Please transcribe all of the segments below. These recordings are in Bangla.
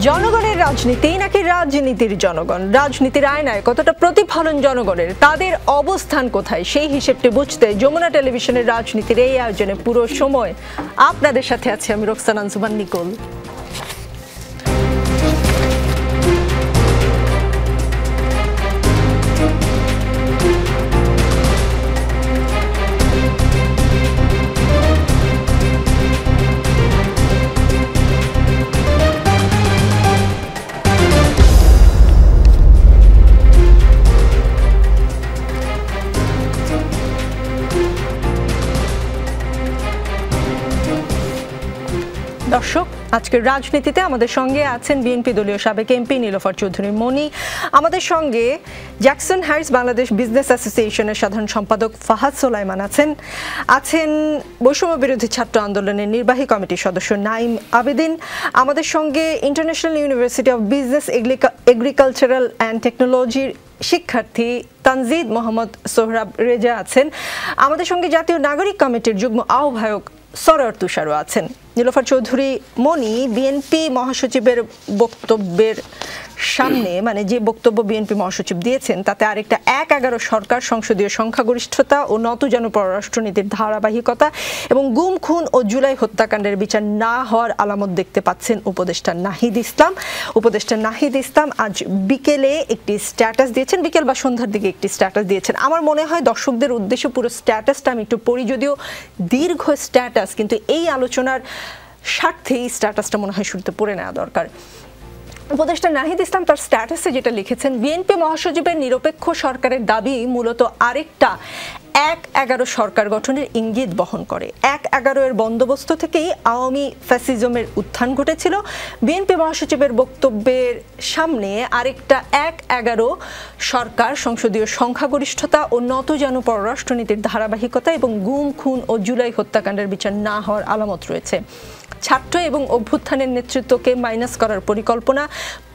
জনগণের রাজনীতি নাকি রাজনীতির জনগণ? রাজনীতির আয়নায় কতটা প্রতিফলন জনগণের, তাদের অবস্থান কোথায়, সেই হিসেবটি বুঝতে যমুনা টেলিভিশনের রাজনীতির এই আয়োজনে পুরো সময় আপনাদের সাথে আছি আমি রোকসানা আনজুমান নিকোল। দর্শক, আজকের রাজনীতিতে আমাদের সঙ্গে আছেন বিএনপি দলীয় সাবেক এমপি নীলোফার চৌধুরী মনি, আমাদের সঙ্গে জ্যাকসন হাইটস বাংলাদেশ বিজনেস অ্যাসোসিয়েশনের সাধারণ সম্পাদক ফাহাদ সোলাইমান আছেন বৈষম্য বিরোধী ছাত্র আন্দোলনের নির্বাহী কমিটির সদস্য নাইম আবেদিন, আমাদের সঙ্গে international university of business agricultural and টেকনোলজির শিক্ষার্থী তানজিদ মোহাম্মদ সোহরাব রেজা আছেন, আমাদের সঙ্গে জাতীয় নাগরিক কমিটির যুগ্ম আহ্বায়ক সরোয়ার তুষারও আছেন। নীলোফার চৌধুরী মনি, বিএনপি মহাসচিবের বক্তব্যের সামনে, মানে যে বক্তব্য বিএনপি মহাসচিব দিয়েছেন তাতে আরেকটা ১-১১ সরকার, সংসদীয় সংখ্যাগরিষ্ঠতা ও নতজানু পররাষ্ট্রনীতির ধারাবাহিকতা এবং গুম খুন ও জুলাই হত্যাকাণ্ডের বিচার না হওয়ার আলামত দেখতে পাচ্ছেন উপদেষ্টা নাহিদ ইসলাম আজ বিকেলে একটি স্ট্যাটাস দিয়েছেন, বিকেল বা সন্ধ্যার দিকে একটি স্ট্যাটাস দিয়েছেন। আমার মনে হয় দর্শকদের উদ্দেশ্যে পুরো স্ট্যাটাসটা আমি একটু পড়ি, যদিও দীর্ঘ স্ট্যাটাস, কিন্তু এই আলোচনার স্বার্থে এই স্ট্যাটাসটা মনে হয় শুরুতে পড়ে নেওয়া দরকার। উপদেষ্টা নাহিদ ইসলাম তার স্ট্যাটাসে যেটা লিখেছেন, বিএনপি মহাসচিবের নিরপেক্ষ সরকারের দাবি মূলত আরেকটা ১-১১ সরকার গঠনের ইঙ্গিত বহন করে। ১-১১ এর বন্দোবস্ত থেকেই আওয়ামী ফ্যাসিজমের উত্থান ঘটেছিল। বিএনপি মহাসচিবের বক্তব্যের সামনে আরেকটা ১-১১ সরকার, সংসদীয় সংখ্যাগরিষ্ঠতা ও নতজানু পররাষ্ট্রনীতির ধারাবাহিকতা এবং গুম খুন ও জুলাই হত্যাকাণ্ডের বিচার না হওয়ার আলামত রয়েছে। ছাত্র এবং অভ্যুত্থানের নেতৃত্বকে মাইনাস করার পরিকল্পনা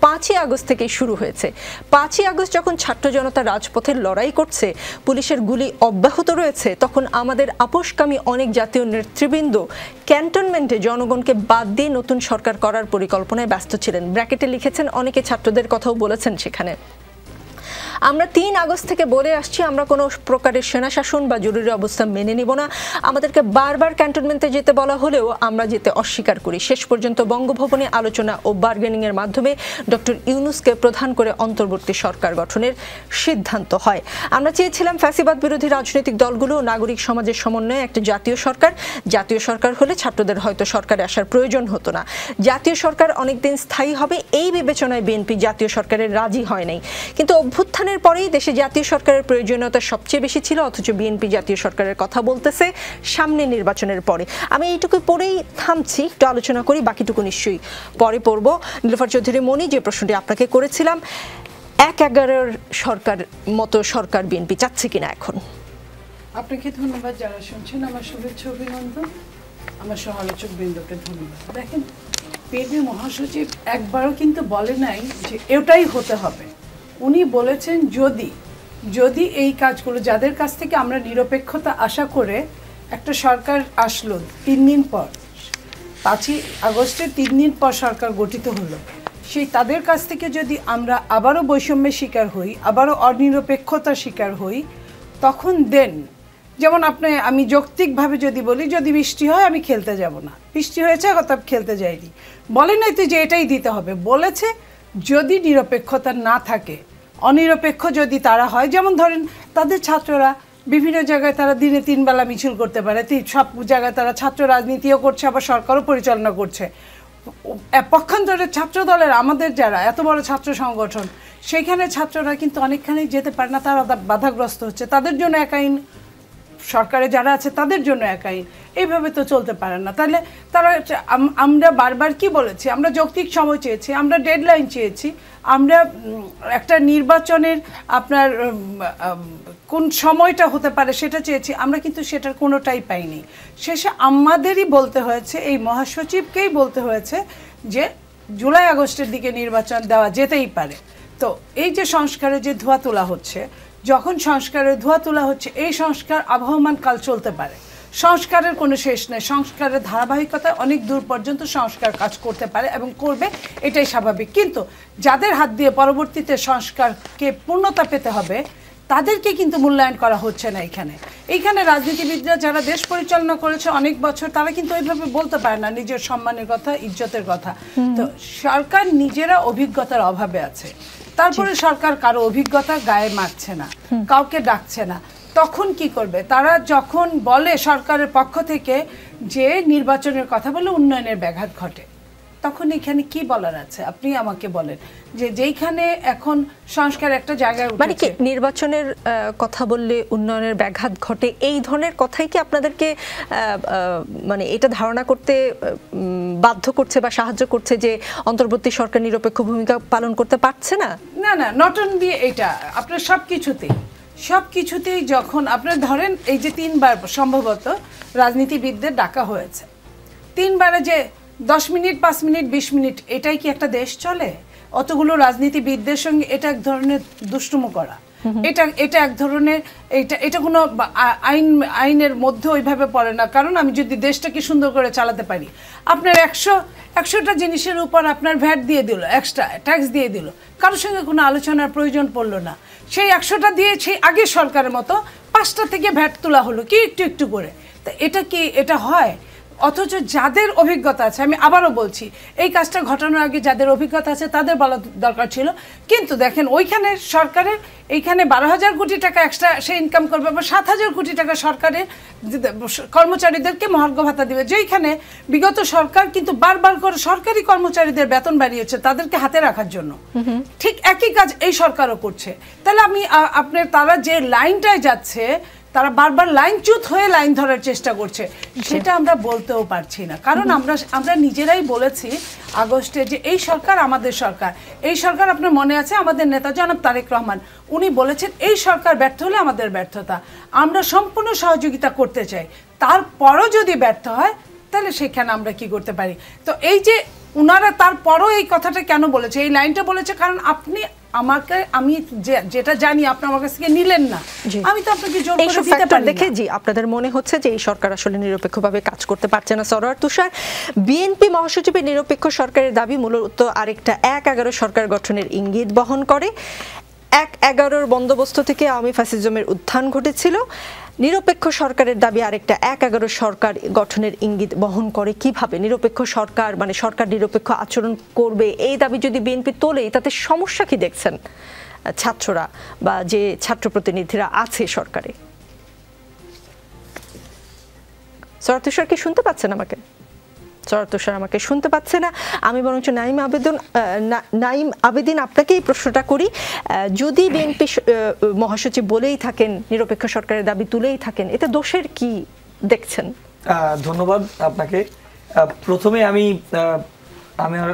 ৫ই আগস্ট থেকেই শুরু হয়েছে। ৫ই আগস্ট যখন ছাত্র জনতা রাজপথের লড়াই করছে, পুলিশের গুলি অব্যাহত রয়েছে, তখন আমাদের আপোষকামী অনেক জাতীয় নেতৃবৃন্দ ক্যান্টনমেন্টে জনগণকে বাদ দিয়ে নতুন সরকার করার পরিকল্পনায় ব্যস্ত ছিলেন। ব্র্যাকেটে লিখেছেন, অনেকে ছাত্রদের কথাও বলেছেন সেখানে। আমরা ৩ আগস্ট থেকে বলে আসছি, আমরা কোনো প্রকারের সেনা শাসন বা জরুরি অবস্থা মেনে নিব না। আমাদেরকে বারবার ক্যান্টনমেন্টে যেতে বলা হলেও আমরা যেতে অস্বীকার করি। শেষ পর্যন্ত বঙ্গভবনে আলোচনা ও বার্গেনিং এর মাধ্যমে ডক্টর ইউনূসকে প্রধান করে অন্তর্বর্তী সরকার গঠনের সিদ্ধান্ত হয়। আমরা চেয়েছিলাম ফ্যাসিবাদ বিরোধী রাজনৈতিক দলগুলো ও নাগরিক সমাজের সমন্বয়ে একটা জাতীয় সরকার হলে ছাত্রদের হয়তো সরকারে আসার প্রয়োজন হতো না। জাতীয় সরকার অনেকদিন স্থায়ী হবে, এই বিবেচনায় বিএনপি জাতীয় সরকারের রাজি হয় নাই। কিন্তু অভ্যুত্থানের পরেই দেশে জাতীয় সরকারের প্রয়োজনীয়তা সবচেয়ে বেশি ছিল, অথচ বিএনপি জাতীয় সরকারের কথা বলতেছে সামনে নির্বাচনের পরে। আমি এইটুকু পরেই থামছি, একটু আলোচনা করি, বাকিটুকু নিশ্চয়ই পরে পড়ব। নীলোফার চৌধুরী মনি, যে প্রশ্নটি আপনাকে করেছিলাম, ১-১১ সরকার মতো সরকার বিএনপি চাচ্ছে কিনা এখন? আপনাকে ধন্যবাদ, যারা শুনছেন আমার শুভেচ্ছা অভিনন্দন, আমার সহ-আলোচক বৃন্দকে ধন্যবাদ। দেখেন, বিএনপি মহাসচিব একবারও কিন্তু বলে নাই যে এটাই হতে হবে। উনি বলেছেন যদি এই কাজগুলো, যাদের কাছ থেকে আমরা নিরপেক্ষতা আশা করে একটা সরকার আসলো ৩ দিন পর, ৫ই আগস্টের ৩ দিন পর সরকার গঠিত হলো, সেই তাদের কাছ থেকে যদি আমরা আবারও বৈষম্যের শিকার হই, আবারও অনিরপেক্ষতার শিকার হই, তখন যেমন আমি যৌক্তিকভাবে যদি বলি, যদি বৃষ্টি হয় আমি খেলতে যাব না, বৃষ্টি হয়েছে অতএব খেলতে যাইনি, বলে নাই তো যে এটাই দিতে হবে। বলেছে যদি নিরপেক্ষতা না থাকে, অনিরপেক্ষ যদি তারা হয়, যেমন ধরেন তাদের ছাত্ররা বিভিন্ন জায়গায় তারা দিনে ৩ বেলা মিছিল করতে পারে, সব জায়গায় তারা ছাত্র রাজনীতিও করছে, আবার সরকারও পরিচালনা করছে। পক্ষান্তরে ছাত্র দলের আমাদের যারা এত বড় ছাত্র সংগঠন, সেইখানে ছাত্ররা কিন্তু অনেকখানি যেতে পারে না, তারা বাধাগ্রস্ত হচ্ছে, তাদের জন্য এক আইন, সরকারে যারা আছে তাদের জন্য এক আইন, এইভাবে তো চলতে পারে না। তাহলে আমরা বারবার কি বলেছি, আমরা যৌক্তিক সময় চেয়েছি, আমরা ডেডলাইন চেয়েছি, আমরা একটা নির্বাচনের আপনার কোন সময়টা হতে পারে সেটা চেয়েছি, আমরা কিন্তু সেটার কোনোটাই পাইনি। শেষে আমাদেরই বলতে হয়েছে, এই মহাসচিবকেই বলতে হয়েছে যে জুলাই আগস্টের দিকে নির্বাচন দেওয়া যেতেই পারে। তো এই যে সংস্কারে যে ধোঁয়া তোলা হচ্ছে, যখন সংস্কারের ধোঁয়া তোলা হচ্ছে, এই সংস্কার আবহমান কাল চলতে পারে। সংস্কারের কোনো শেষ নেই, সংস্কারের ধারাবাহিকতা অনেক দূর পর্যন্ত সংস্কার কাজ করতে পারে এবং করবে, এটাই স্বাভাবিক। কিন্তু যাদের হাত দিয়ে পরবর্তীতে সংস্কারকে পূর্ণতা পেতে হবে তাদেরকে কিন্তু মূল্যায়ন করা হচ্ছে না। এইখানে রাজনীতিবিদরা যারা দেশ পরিচালনা করেছে অনেক বছর, তারা কিন্তু ওইভাবে বলতে পারে না নিজের সম্মানের কথা, ইজ্জতের কথা। তো সরকার নিজেরা অভিজ্ঞতার অভাবে আছে, তারপরে সরকার কারো অভিজ্ঞতা গায়ে মারছে না, কাউকে ডাকছে না। তখন কি করবে তারা? যখন বলে সরকারের পক্ষ থেকে যে নির্বাচনের কথা বলে উন্নয়নের ব্যাঘাত ঘটে, তখন এখানে কি বলার আছে? আপনি আমাকে বলেন যে যেইখানে এখন সংস্কার একটা জায়গায় মানে কি নির্বাচনের কথা বললে উন্নয়নের ব্যাঘাত ঘটে, এই ধরনের কথাই কি আপনাদেরকে মানে এটা ধারণা করতে বাধ্য করছে বা সাহায্য করছে যে অন্তর্বর্তী সরকার নিরপেক্ষ ভূমিকা পালন করতে পারছে না? না না, নট অনলি এটা, আপনার সবকিছুতেই যখন আপনার ধরেন এই যে 3 বার সম্ভবত রাজনীতিবিদদের ডাকা হয়েছে, 3 বারে যে 10 মিনিট 5 মিনিট 20 মিনিট, এটাই কি একটা দেশ চলে? অতগুলো রাজনীতিবিদদের সঙ্গে এটা এক ধরনের দুষ্টুমো করা, এটা এক ধরনের, এটা কোনো আইনের মধ্যে ওইভাবে পড়ে না। কারণ আমি যদি দেশটাকে সুন্দর করে চালাতে পারি, আপনার 100টা জিনিসের উপর আপনার ভ্যাট দিয়ে দিল, এক্সট্রা ট্যাক্স দিয়ে দিল, কারোর সঙ্গে কোনো আলোচনার প্রয়োজন পড়লো না। সেই 100টা দিয়ে সেই আগের সরকারের মতো 5টা থেকে ভ্যাট তোলা হলো কি একটু একটু করে। তা এটা হয়? অথচ যাদের অভিজ্ঞতা আছে, আমি আবারও বলছি, এই কাজটা ঘটানোর আগে যাদের অভিজ্ঞতা আছে তাদের বলা দরকার ছিল। কিন্তু দেখেন ওইখানে সরকারের এইখানে 12,000 কোটি টাকা এক্সট্রা সে ইনকাম করবে, বা 7,000 কোটি টাকা সরকারের কর্মচারীদেরকে মহার্ঘ ভাতা দিবে, যেইখানে বিগত সরকার কিন্তু বারবার করে সরকারি কর্মচারীদের বেতন বাড়িয়েছে তাদেরকে হাতে রাখার জন্য। ঠিক একই কাজ এই সরকারও করছে। তাহলে আপনার তারা যে লাইনটায় যাচ্ছে, তারা বারবার লাইনচ্যুত হয়ে লাইন ধরার চেষ্টা করছে, সেটা আমরা বলতেও পারছি না। কারণ আমরা নিজেরাই বলেছি আগস্টে যে এই সরকার আমাদের সরকার, এই সরকার আপনার মনে আছে আমাদের নেতা জনাব তারেক রহমান, উনি বলেছেন এই সরকার ব্যর্থ হলে আমাদের ব্যর্থতা, আমরা সম্পূর্ণ সহযোগিতা করতে চাই, তারপরও যদি ব্যর্থ হয় তাহলে সেখানে আমরা কি করতে পারি। তো এই যে উনারা তারপরও এই কথাটা কেন বলেছে, এই লাইনটা বলেছে কারণ আমি যেটা জানি আপনি আমার কাছ থেকে নিলেন না, আমি তো আপনাকে জোর করে দিতে পারি না। দেখে জি আপনাদের মনে হচ্ছে যে এই সরকার আসলে নিরপেক্ষভাবে কাজ করতে পারছে না। সরোয়ার তুষার, বিএনপি মহাসচিবের নিরপেক্ষ সরকারের দাবি মূলত আরেকটা 1-11 সরকার গঠনের ইঙ্গিত বহন করে। 1-11 বন্দোবস্ত থেকে আওয়ামী ফ্যাসিজমের উত্থান ঘটেছিল। নিরপেক্ষ সরকারের দাবি আরেকটা 1-11 সরকার গঠনের ইঙ্গিত বহন করে। কিভাবে নিরপেক্ষ সরকার, মানে সরকার নিরপেক্ষ আচরণ করবে, এই দাবি যদি বিএনপি তোলে তাতে সমস্যা কি দেখছেন ছাত্ররা বা যে ছাত্র প্রতিনিধিরা আছে সরকারে? সরোয়ার তুষার কি শুনতে পাচ্ছেন আমাকে? সরোয়ার তুষার আমাকে শুনতে পাচ্ছে না। আমি বরঞ্চ নাঈম আবেদিন আপনাকে এই প্রশ্নটা করি, যদি বিএনপি মহাসচিব বলেই থাকেন, নিরপেক্ষ সরকারের দাবি তুলেই থাকেন, এতে দোষের কি দেখছেন? ধন্যবাদ আপনাকে। প্রথমে আমি আমার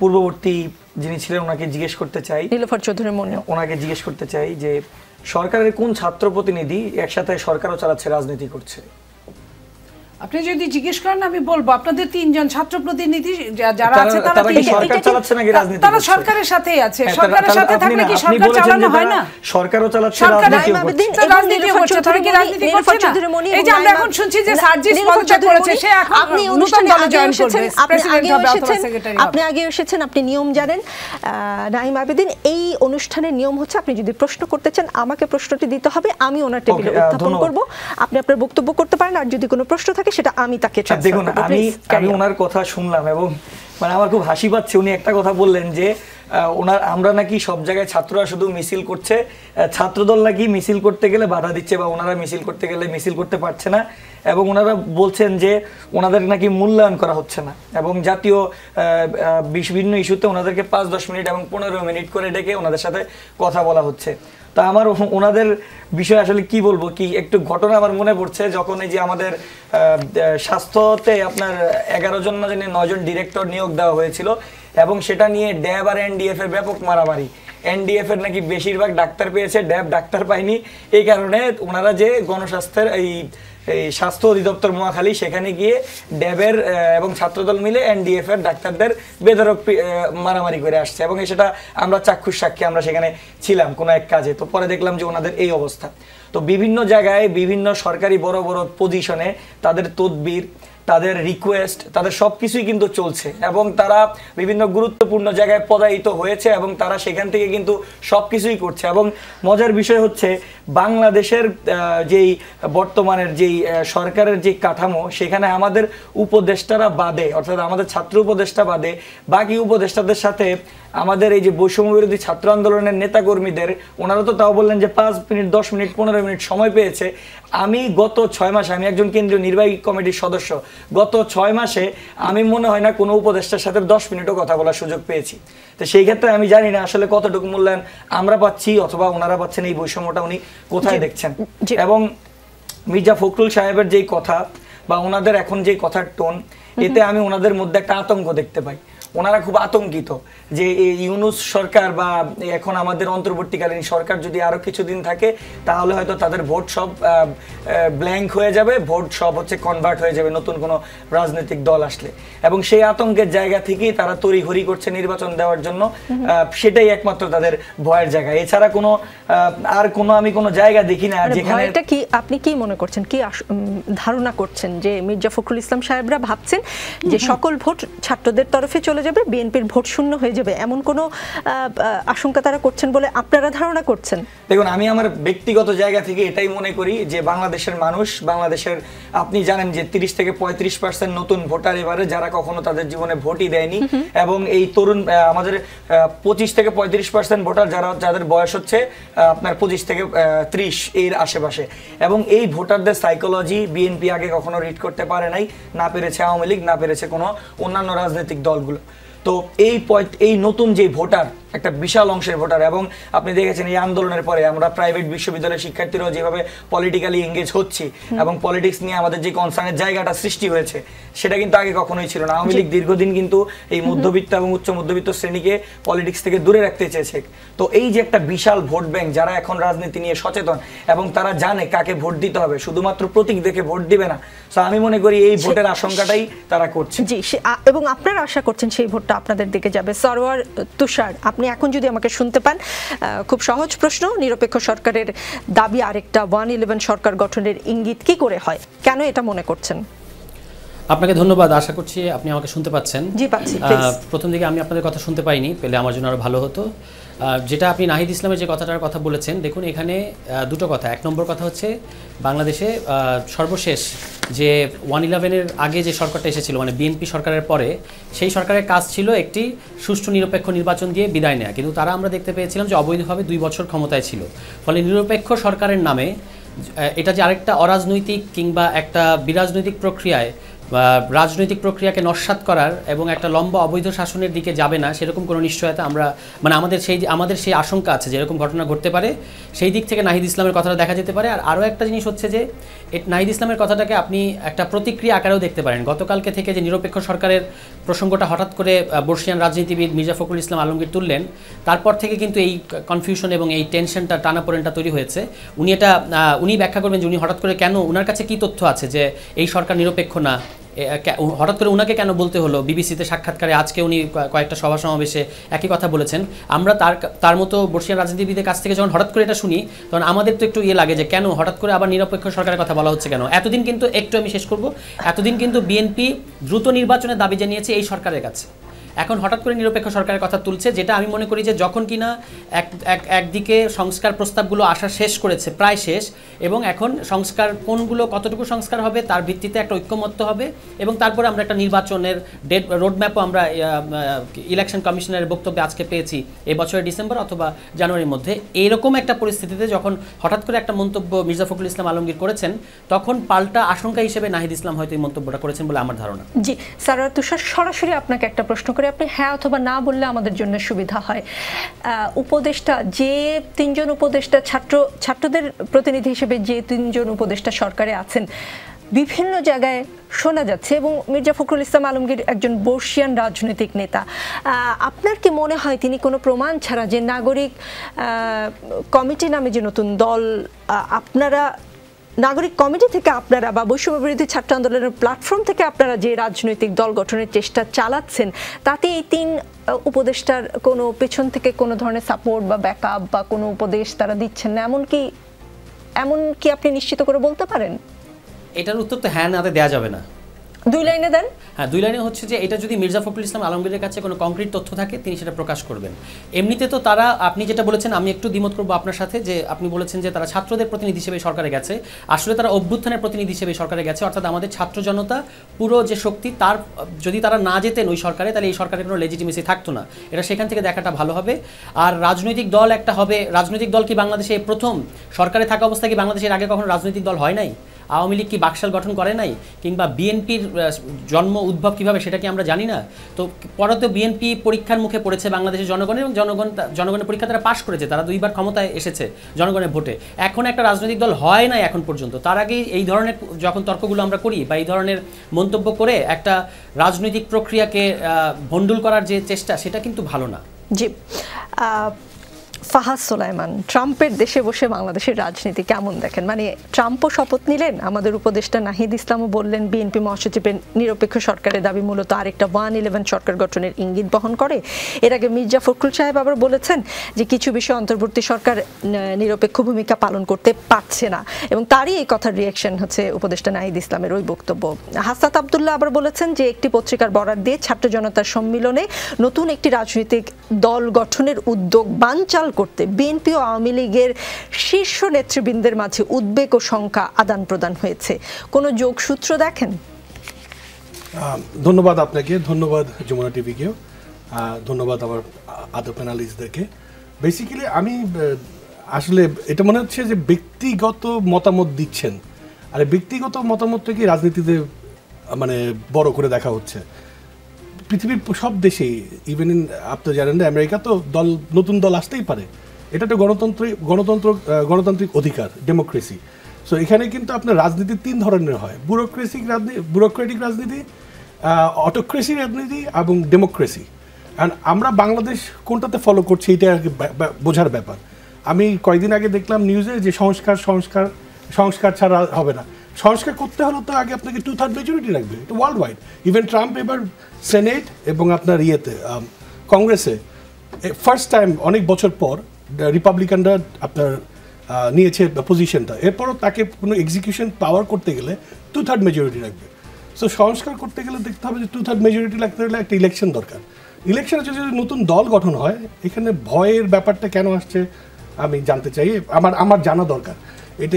পূর্ববর্তী যিনি ছিলেন ওনাকে জিজ্ঞেস করতে চাই, নীলোফার চৌধুরী মনি, ওনাকে জিজ্ঞেস করতে চাই যে সরকারের কোন ছাত্র প্রতিনিধি একসাথে সরকারও চালাচ্ছে, রাজনীতি করছে? আপনি যদি জিজ্ঞেস করেন আমি বলবো আপনাদের 3 জন ছাত্র প্রতিনিধি যারা আছে তারা কি সরকার চালাচ্ছে নাকি রাজনীতি? তারা সরকারের সাথেই আছে। সরকারের সাথে থাকলে কি সরকার চালানো হয় না? সরকারও চালাচ্ছে, রাজনীতিও করছে। রাজনীতিও করছে, তারা কি রাজনীতি করছে না? এই যে আমরা এখন শুনছি যে সার্জিস পদত্যাগ করেছে, সে এখন আপনি অনুষ্ঠানে জয়েন করেছেন, আপনি আগে এসেছেন, আপনি নিয়ম জানেন। নাঈম আবেদিন, এই অনুষ্ঠানের নিয়ম হচ্ছে আপনি যদি প্রশ্ন করতে চান আমাকে প্রশ্নটি দিতে হবে, আমি ওনার টেবিলে উত্থাপন করব, আপনি আপনার বক্তব্য করতে পারেন, আর যদি কোনো প্রশ্ন থাকে সেটা আমি তাকে ট্রান্সফার করব। আমি ওনার কথা শুনলাম এবং মানে আমার খুব হাসি পাচ্ছে। উনি একটা কথা বললেন যে আমরা নাকি সব জায়গায় ছাত্ররা শুধু মিছিল করছে, ছাত্রদল নাকি মিছিল করতে গেলে বাধা দিচ্ছে বা ওনারা মিছিল করতে গেলে মিছিল করতে পারছে না, এবং ওনারা বলছেন যে ওনাদের নাকি মূল্যায়ন করা হচ্ছে না, এবং জাতীয় বিভিন্ন ইস্যুতে ওনাদেরকে 5-10 মিনিট এবং 15 মিনিট করে ডেকে ওনাদের সাথে কথা বলা হচ্ছে। তা আমার ওনাদের বিষয়ে আসলে কি বলবো, কি একটু ঘটনা আমার মনে পড়ছে, যখন এই যে আমাদের স্বাস্থ্যতে আপনার 11 জন না জানি 9 জন ডিরেক্টর নিয়োগ দেওয়া হয়েছিল, এবং সেটা নিয়ে ড্যাব আর এনডিএফ এর ব্যাপক মারামারি। এনডিএফ এর নাকি বেশিরভাগ ডাক্তার পেয়েছে, ড্যাব ডাক্তার পায়নি। এই কারণে ওনারা যে গণস্বাস্থ্যের এই স্বাস্থ্য অধিদপ্তর মহাখালী, সেখানে গিয়ে ড্যাবের এবং ছাত্রদল মিলে এনডিএফ এর ডাক্তারদের বেধড়ক মারামারি করে আসছে, এবং সেটা আমরা চাক্ষুষ সাক্ষী, আমরা সেখানে ছিলাম কোনো এক কাজে। তো পরে দেখলাম যে ওনাদের এই অবস্থা। তো বিভিন্ন জায়গায় বিভিন্ন সরকারি বড় বড় পজিশনে তাদের তদবির, তাদের রিকোয়েস্ট, তাদের সবকিছুই কিন্তু চলছে এবং তারা বিভিন্ন গুরুত্বপূর্ণ জায়গায় পদায়িত হয়েছে এবং তারা সেখান থেকে কিন্তু সবকিছুই করছে। এবং মজার বিষয় হচ্ছে বাংলাদেশের যেই বর্তমানের যেই সরকারের যে কাঠামো, সেখানে আমাদের উপদেষ্টারা বাদে, অর্থাৎ আমাদের ছাত্র উপদেষ্টা বাদে বাকি উপদেষ্টাদের সাথে আমাদের এই যে বৈষম্য বিরোধী ছাত্র আন্দোলনের নেতাকর্মীদের, ওনারা তো তাও বললেন যে 5 মিনিট 10 মিনিট 15 মিনিট সময় পেয়েছে। আমি গত 6 মাসে, আমি একজন কেন্দ্রীয় নির্বাহী কমিটির সদস্য, গত 6 মাসে আমি মনে হয় না কোনো উপদেষ্টার সাথে 10 মিনিটও কথা বলার সুযোগ পেয়েছি। তো সেই ক্ষেত্রে আমি জানি না আসলে কতটুকু মূল্যায়ন আমরা পাচ্ছি অথবা ওনারা পাচ্ছেন, এই বৈষম্যটা উনি কোথায় দেখছেন। এবং মির্জা ফখরুল সাহেবের যেই কথা বা ওনাদের এখন যেই কথার টোন, এতে আমি ওনাদের মধ্যে একটা আতঙ্ক দেখতে পাই। ওনারা খুব আতঙ্কিত যে এই ইউনূস সরকার বা এখন আমাদের অন্তর্বর্তীকালীন সরকার যদি আরো কিছুদিন থাকে তাহলে হয়তো তাদের ভোট সব ব্ল্যাঙ্ক হয়ে যাবে, ভোট সব হচ্ছে কনভার্ট হয়ে যাবে নতুন কোনো রাজনৈতিক দল আসলে। এবং সেই আতঙ্কের জায়গা থেকেই তারা তড়িঘড়ি করছে নির্বাচন দেওয়ার জন্য, সেটাই একমাত্র তাদের ভয়ের জায়গা। এছাড়া কোনো আর কোনো আমি কোনো জায়গা দেখি না যেখানে। এটা কি আপনি কি মনে করছেন, কি ধারণা করছেন যে মির্জা ফখরুল ইসলাম সাহেবরা ভাবছেন যে সকল ভোট ছাত্রদের তরফে চলে যাবে, বিএনপির ভোট শূন্য হয়ে যাবে, এমন কোনো আশঙ্কা তারা করছেন বলে আপনারা ধারণা করছেন? দেখুন, আমি আমার ব্যক্তিগত জায়গা থেকে এটাই মনে করি যে বাংলাদেশের মানুষ, বাংলাদেশের আপনি জানেন যে 30 থেকে 35% নতুন ভোটার এবারে, যারা কখনো তাদের জীবনে ভোটই দেয়নি। এবং এই তরুণ আমাদের 25 থেকে 35% ভোটার যাদের বয়স হচ্ছে আপনার 25 থেকে 30 এর আশেপাশে। এবং এই ভোটারদের সাইকোলজি বিএনপি আগে কখনো রিড করতে পারে নাই, না পেরেছে আওয়ামী লীগ, না পেরেছে কোনো অন্যান্য রাজনৈতিক দলগুলো। তো এই নতুন যে ভোটার, একটা বিশাল অংশের ভোটার। এবং আপনি দেখেছেন এই আন্দোলনের পরে আমরা প্রাইভেট বিশ্ববিদ্যালয়ের শিক্ষার্থীরাও যেভাবে পলিটিক্যালি এঙ্গেজ হচ্ছি এবং পলিটিক্স নিয়ে আমাদের যে কনসার্নের জায়গাটা সৃষ্টি হয়েছে, সেটা কিন্তু আগে কখনোই ছিল না। আওয়ামী লীগ দীর্ঘদিন কিন্তু এই মধ্যবিত্ত এবং উচ্চ মধ্যবিত্ত শ্রেণীকে পলিটিক্স থেকে দূরে রাখতে চেয়েছে। তো এই যে একটা বিশাল ভোট ব্যাংক, যারা এখন রাজনীতি নিয়ে সচেতন এবং তারা জানে কাকে ভোট দিতে হবে, শুধুমাত্র প্রতীক দেখে ভোট দিবে না। তো আমি মনে করি এই ভোটের আশঙ্কাটাই তারা করছে। জি, এবং আপনারা আশা করছেন সেই ভোটটা আপনাদের দিকে যাবে। সরওয়ার তুষার, আপনি এখন যদি আমাকে শুনতে পান, খুব সহজ প্রশ্ন। নিরপেক্ষ সরকারের দাবি আরেকটা 111 সরকার গঠনের ইঙ্গিত কি করে হয়, কেন এটা মনে করছেন? আপনাকে ধন্যবাদ, আশা করছি আপনি আমাকে শুনতে পাচ্ছেন। জি, পাচ্ছি। প্রথম দিকে আমি আপনাদের কথা শুনতে পাইনি, পেলে আমার জন্য আরো ভালো হতো। যেটা আপনি নাহিদ ইসলামের যে কথাটার কথা বলেছেন, দেখুন এখানে দুটো কথা। এক নম্বর কথা হচ্ছে বাংলাদেশে সর্বশেষ যে 111-এর আগে যে সরকারটা এসেছিল, মানে বিএনপি সরকারের পরে, সেই সরকারের কাজ ছিল একটি সুষ্ঠু নিরপেক্ষ নির্বাচন দিয়ে বিদায় নেওয়া। কিন্তু তারা আমরা দেখতে পেয়েছিলাম যে অবৈধভাবে 2 বছর ক্ষমতায় ছিল। ফলে নিরপেক্ষ সরকারের নামে এটা যে আরেকটা অরাজনৈতিক কিংবা একটা বিরাজনৈতিক প্রক্রিয়ায় রাজনৈতিক প্রক্রিয়াকে নস্যাৎ করার এবং একটা লম্বা অবৈধ শাসনের দিকে যাবে না, সেরকম কোনো নিশ্চয়তা আমরা আমাদের সেই আশঙ্কা আছে যে এরকম ঘটনা ঘটতে পারে। সেই দিক থেকে নাহিদ ইসলামের কথাটা দেখা যেতে পারে। আর আরও একটা জিনিস হচ্ছে যে নাহিদ ইসলামের কথাটাকে আপনি একটা প্রতিক্রিয়া আকারেও দেখতে পারেন। গতকালকে থেকে যে নিরপেক্ষ সরকারের প্রসঙ্গটা হঠাৎ করে বর্ষিয়ান রাজনীতিবিদ মির্জা ফখরুল ইসলাম আলমগীর তুললেন, তারপর থেকে কিন্তু এই কনফিউশন এবং এই টেনশনটা, টানাপোড়েনটা তৈরি হয়েছে। উনি ব্যাখ্যা করবেন যে উনি হঠাৎ করে কেন, ওনার কাছে কী তথ্য আছে যে এই সরকার নিরপেক্ষ না, হঠাৎ করে উনাকে কেন বলতে হলো। বিবিসিতে সাক্ষাৎকারে আজকে উনি কয়েকটা সভা সমাবেশে একই কথা বলেছেন। আমরা তার মতো বর্ষিয়ান রাজনীতিবিদের কাছ থেকে যখন হঠাৎ করে এটা শুনি, তখন আমাদের তো একটু লাগে যে কেন হঠাৎ করে আবার নিরপেক্ষ সরকারের কথা বলা হচ্ছে কেন। এতদিন কিন্তু আমি শেষ করব, এতদিন কিন্তু বিএনপি দ্রুত নির্বাচনের দাবি জানিয়েছে এই সরকারের কাছে। এখন হঠাৎ করে নিরপেক্ষ সরকারের কথা তুলছে, যেটা আমি মনে করি যে যখন কিনা একদিকে সংস্কার প্রস্তাবগুলো আসা শেষ করেছে, প্রায় শেষ, এবং এখন সংস্কার কোনগুলো কতটুকু সংস্কার হবে তার ভিত্তিতে একটা ঐক্যমত্য হবে, এবং তারপরে আমরা একটা নির্বাচনের রোডম্যাপও আমরা ইলেকশন কমিশনের বক্তব্যে আজকে পেয়েছি এই বছরের ডিসেম্বর অথবা জানুয়ারির মধ্যে। এইরকম একটা পরিস্থিতিতে যখন হঠাৎ করে একটা মন্তব্য মির্জা ফখরুল ইসলাম আলমগীর করেছেন, তখন পাল্টা আশঙ্কা হিসেবে নাহিদ ইসলাম হয়তো এই মন্তব্যটা করেছেন বলে আমার ধারণা। জি, সরওয়ার তুষার, সরাসরি আপনাকে একটা প্রশ্ন করে আপনি হ্যাঁ অথবা না বললে আমাদের জন্য সুবিধা হয়। উপদেষ্টা, যে 3 জন উপদেষ্টা ছাত্রদের প্রতিনিধি হিসেবে যে 3 জন উপদেষ্টা সরকারে আছেন, বিভিন্ন জায়গায় শোনা যাচ্ছে, এবং মির্জা ফখরুল ইসলাম আলমগীর একজন বর্ষিয়ান রাজনৈতিক নেতা, আপনার কি মনে হয় তিনি কোনো প্রমাণ ছাড়া যে নাগরিক কমিটি নামে যে নতুন দল, আপনারা নাগরিক কমিটি থেকে আপনারা বা বৈষম্য বিরোধী ছাত্র আন্দোলনের প্ল্যাটফর্ম থেকে আপনারা যে রাজনৈতিক দল গঠনের চেষ্টা চালাচ্ছেন, তাতে এই 3 উপদেষ্টার কোনো পেছন থেকে কোনো ধরনের সাপোর্ট বা ব্যাকআপ বা কোনো উপদেশ তারা দিচ্ছেন না, এমন কি এমন কি আপনি নিশ্চিত করে বলতে পারেন? এটার উত্তর তো হ্যাঁ নাতে দেওয়া যাবে না। 2 লাইনে দেন। হ্যাঁ, 2 লাইনে হচ্ছে যে এটা যদি মির্জা ফখরুল ইসলাম আলমগীরের কাছে কোনো কংক্রিট তথ্য থাকে তিনি সেটা প্রকাশ করবেন। এমনিতে তো তারা, আপনি যেটা বলেছেন আমি একটু দ্বিমত করবো আপনার সাথে, যে আপনি বলেছেন যে তারা ছাত্রদের প্রতিনিধি হিসেবে সরকারে গেছে। আসলে তারা অভ্যুত্থানের প্রতিনিধি হিসেবে সরকারে গেছে, অর্থাৎ আমাদের ছাত্র জনতা পুরো যে শক্তি, তার যদি তারা না যেতেন ওই সরকারে, তাহলে এই সরকারের কোনো লেজিটিমেসি থাকতো না। এটা সেখান থেকে দেখাটা ভালো হবে। আর রাজনৈতিক দল একটা হবে, রাজনৈতিক দল কি বাংলাদেশে প্রথম? সরকারে থাকা অবস্থায় কি বাংলাদেশের আগে কখনো রাজনৈতিক দল হয় নাই? আওয়ামী লীগ কি বাকশাল গঠন করে নাই? কিংবা বিএনপির জন্ম উদ্ভব কীভাবে সেটা কি আমরা জানি না? তো পরে তো বিএনপি পরীক্ষার মুখে পড়েছে বাংলাদেশের জনগণের, এবং জনগণের পরীক্ষা তারা পাশ করেছে, তারা 2বার ক্ষমতায় এসেছে জনগণের ভোটে। এখন একটা রাজনৈতিক দল হয় নাই এখন পর্যন্ত। তার আগেই এই ধরনের যখন তর্কগুলো আমরা করি বা এই ধরনের মন্তব্য করে একটা রাজনৈতিক প্রক্রিয়াকে ভণ্ডুল করার যে চেষ্টা, সেটা কিন্তু ভালো না। জি, ফাহাদ সোলাইমান, ট্রাম্পের দেশে বসে বাংলাদেশের রাজনীতি কেমন দেখেন? মানে ট্রাম্পও শপথ নিলেন, আমাদের উপদেষ্টা নাহিদ ইসলামও বললেন বিএনপি মহাসচিবের নিরপেক্ষ সরকারের দাবি মূলত আরেকটা 1-11 সরকার গঠনের ইঙ্গিত বহন করে। এর আগে মির্জা ফখরুল সাহেব আবার বলেছেন যে কিছু বিষয়ে অন্তর্বর্তী সরকার নিরপেক্ষ ভূমিকা পালন করতে পারছে না, এবং তারই এই কথার রিয়াকশন হচ্ছে উপদেষ্টা নাহিদ ইসলামের ওই বক্তব্য। হাসাত আবদুল্লাহ আবার বলেছেন যে একটি পত্রিকার বরাত দিয়ে ছাত্র জনতার সম্মিলনে নতুন একটি রাজনৈতিক দল গঠনের উদ্যোগ বানচাল করতে বিএনপি ও আওয়ামী লীগের শীর্ষ নেতৃবৃন্দের মাঝে উদ্বেগ ও শঙ্কা আদান প্রদান হয়েছে। কোনো যোগসূত্র দেখেন? ধন্যবাদ আপনাকে, ধন্যবাদ যমুনা টিভিকেও, ধন্যবাদ আমার আদর প্যানালিস্টদেরকে। বেসিক্যালি আমি আসলে এটা মনে হচ্ছে যে ব্যক্তিগত মতামত দিচ্ছেন, আর ব্যক্তিগত মতামতটাকে রাজনীতিতে মানে বড় করে দেখা হচ্ছে। পৃথিবীর সব দেশেই, ইভেন ইন আপনি জানেন না, আমেরিকা তো নতুন দল আসতেই পারে, এটা তো গণতান্ত্রিক অধিকার, ডেমোক্রেসি। সো এখানে কিন্তু আপনার রাজনীতি 3 ধরনের হয়: ব্যুরোক্রেটিক রাজনীতি, অটোক্রেসি রাজনীতি এবং ডেমোক্রেসি। অ্যান্ড আমরা বাংলাদেশ কোনটাতে ফলো করছি এটা আর কি বোঝার ব্যাপার। আমি কয়েকদিন আগে দেখলাম নিউজে যে সংস্কার ছাড়া হবে না। সংস্কার করতে হলে তো আগে আপনাকে 2/3 মেজরিটি লাগবে, এটা ওয়ার্ল্ড ওয়াইড। ইভেন ট্রাম্প এবার সেনেট এবং আপনার কংগ্রেসে ফার্স্ট টাইম অনেক বছর পর রিপাবলিকানরা আপনার নিয়েছে পজিশনটা। এরপরও তাকে কোনো এক্সিকিউশন পাওয়ার করতে গেলে 2/3 মেজরিটি লাগবে। সো সংস্কার করতে গেলে দেখতে হবে যে 2/3 মেজরিটি লাগতে হলে একটা ইলেকশন দরকার। ইলেকশনে যদি নতুন দল গঠন হয়, এখানে ভয়ের ব্যাপারটা কেন আসছে আমি জানতে চাই, আমার জানা দরকার।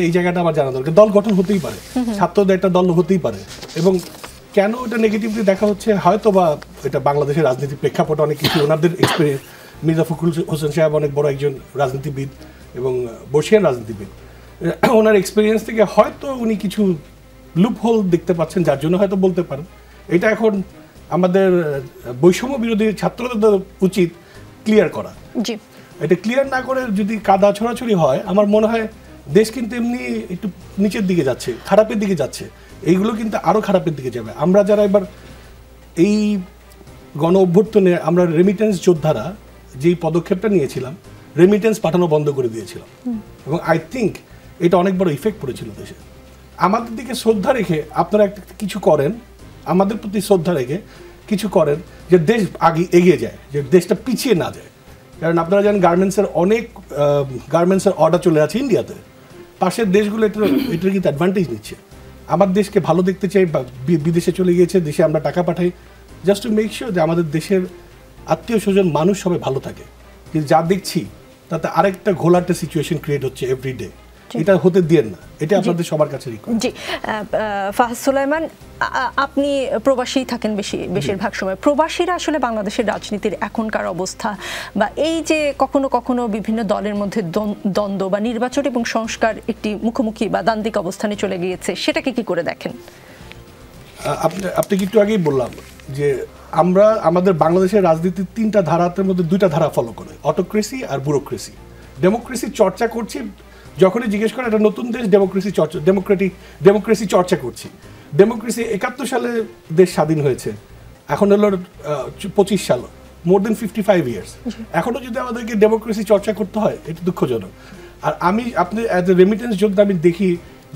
এই জায়গাটা আমার জানা দরকার। দল গঠন হতেই পারে, ছাত্রদের একটা দল হতেই পারে, এবং কেন এটা নেগেটিভলি দেখা হচ্ছে, হয়তো বা এটা বাংলাদেশের রাজনীতির প্রেক্ষাপটে অনেক কিছু, ওনাদের এক্সপিরিয়েন্স। মির্জা ফখরুল হোসেন সাহেব অনেক বড় একজন রাজনীতিবিদ এবং বর্ষিয়ান রাজনীতিবিদ, ওনার এক্সপিরিয়েন্স থেকে হয়তো উনি কিছু লুপ হোল দেখতে পাচ্ছেন, যার জন্য হয়তো বলতে পারেন। এটা এখন আমাদের বৈষম্য বিরোধী ছাত্রদের উচিত ক্লিয়ার করা। এটা ক্লিয়ার না করে যদি কাদা ছড়াছড়ি হয়, আমার মনে হয় দেশ কিন্তু এমনি একটু নিচের দিকে যাচ্ছে, খারাপের দিকে যাচ্ছে। এইগুলো কিন্তু আরও খারাপের দিকে যাবে। আমরা যারা এবার এই গণ অভ্যুত্থানে আমরা রেমিটেন্স যোদ্ধারা যেই পদক্ষেপটা নিয়েছিলাম, রেমিটেন্স পাঠানো বন্ধ করে দিয়েছিলাম, এবং আই থিঙ্ক এটা অনেক বড় ইফেক্ট পড়েছিল দেশে। আমাদের দিকে শ্রদ্ধা রেখে আপনারা একটা কিছু করেন, আমাদের প্রতি শ্রদ্ধা রেখে কিছু করেন, যে দেশ আগে এগিয়ে যায়, যে দেশটা পিছিয়ে না যায়। কারণ আপনারা জানেন গার্মেন্টসের অর্ডার চলে আছে ইন্ডিয়াতে, পাশের দেশগুলো এটার কিন্তু অ্যাডভান্টেজ নিচ্ছে। আমার দেশকে ভালো দেখতে চাই, বিদেশে চলে গিয়েছে, দেশে আমরা টাকা পাঠাই জাস্ট টু মেক শিওর যে আমাদের দেশের আত্মীয় স্বজন মানুষ সবাই ভালো থাকে। কিন্তু যা দেখছি তাতে আরেকটা ঘোলাটে সিচুয়েশন ক্রিয়েট হচ্ছে এভরিডে। এটা হতে দিয়েন না, এটা আপনাদের সবার কাছে রিকোয়েস্ট। জি, ফাহাদ সুলাইমান, আপনি প্রবাসী থাকেন বেশিরভাগ সময়। প্রবাসীরা আসলে বাংলাদেশের রাজনীতির এখনকার অবস্থা বা এই যে কখনো কখনো বিভিন্ন দলের মধ্যে দ্বন্দ্ব বা নির্বাচন এবং সংস্কার একটি মুখোমুখি বা দ্বান্দ্বিক অবস্থানে চলে গিয়েছে, সেটাকে কি করে দেখেন? আপনি একটু আগেই বললাম যে আমরা আমাদের বাংলাদেশের রাজনীতির 3টা ধারার মধ্যে 2টা ধারা ফলো করে, অটোক্রেসি আর ব্যুরোক্রেসি। ডেমোক্রেসি চর্চা করছি, যখনই জিজ্ঞেস করে একটা নতুন দেশ, ডেমোক্রেসি চর্চা করছি। ডেমোক্রেসি 71 সালে দেশ স্বাধীন হয়েছে, এখন হলো 25 সাল, মোর দেন 55 ইয়ার্স। এখনও যদি আমাদেরকে ডেমোক্রেসি চর্চা করতে হয়, এটা দুঃখজনক। আর আপনি অ্যাজ এ রেমিটেন্স যোদ্ধা আমি দেখি,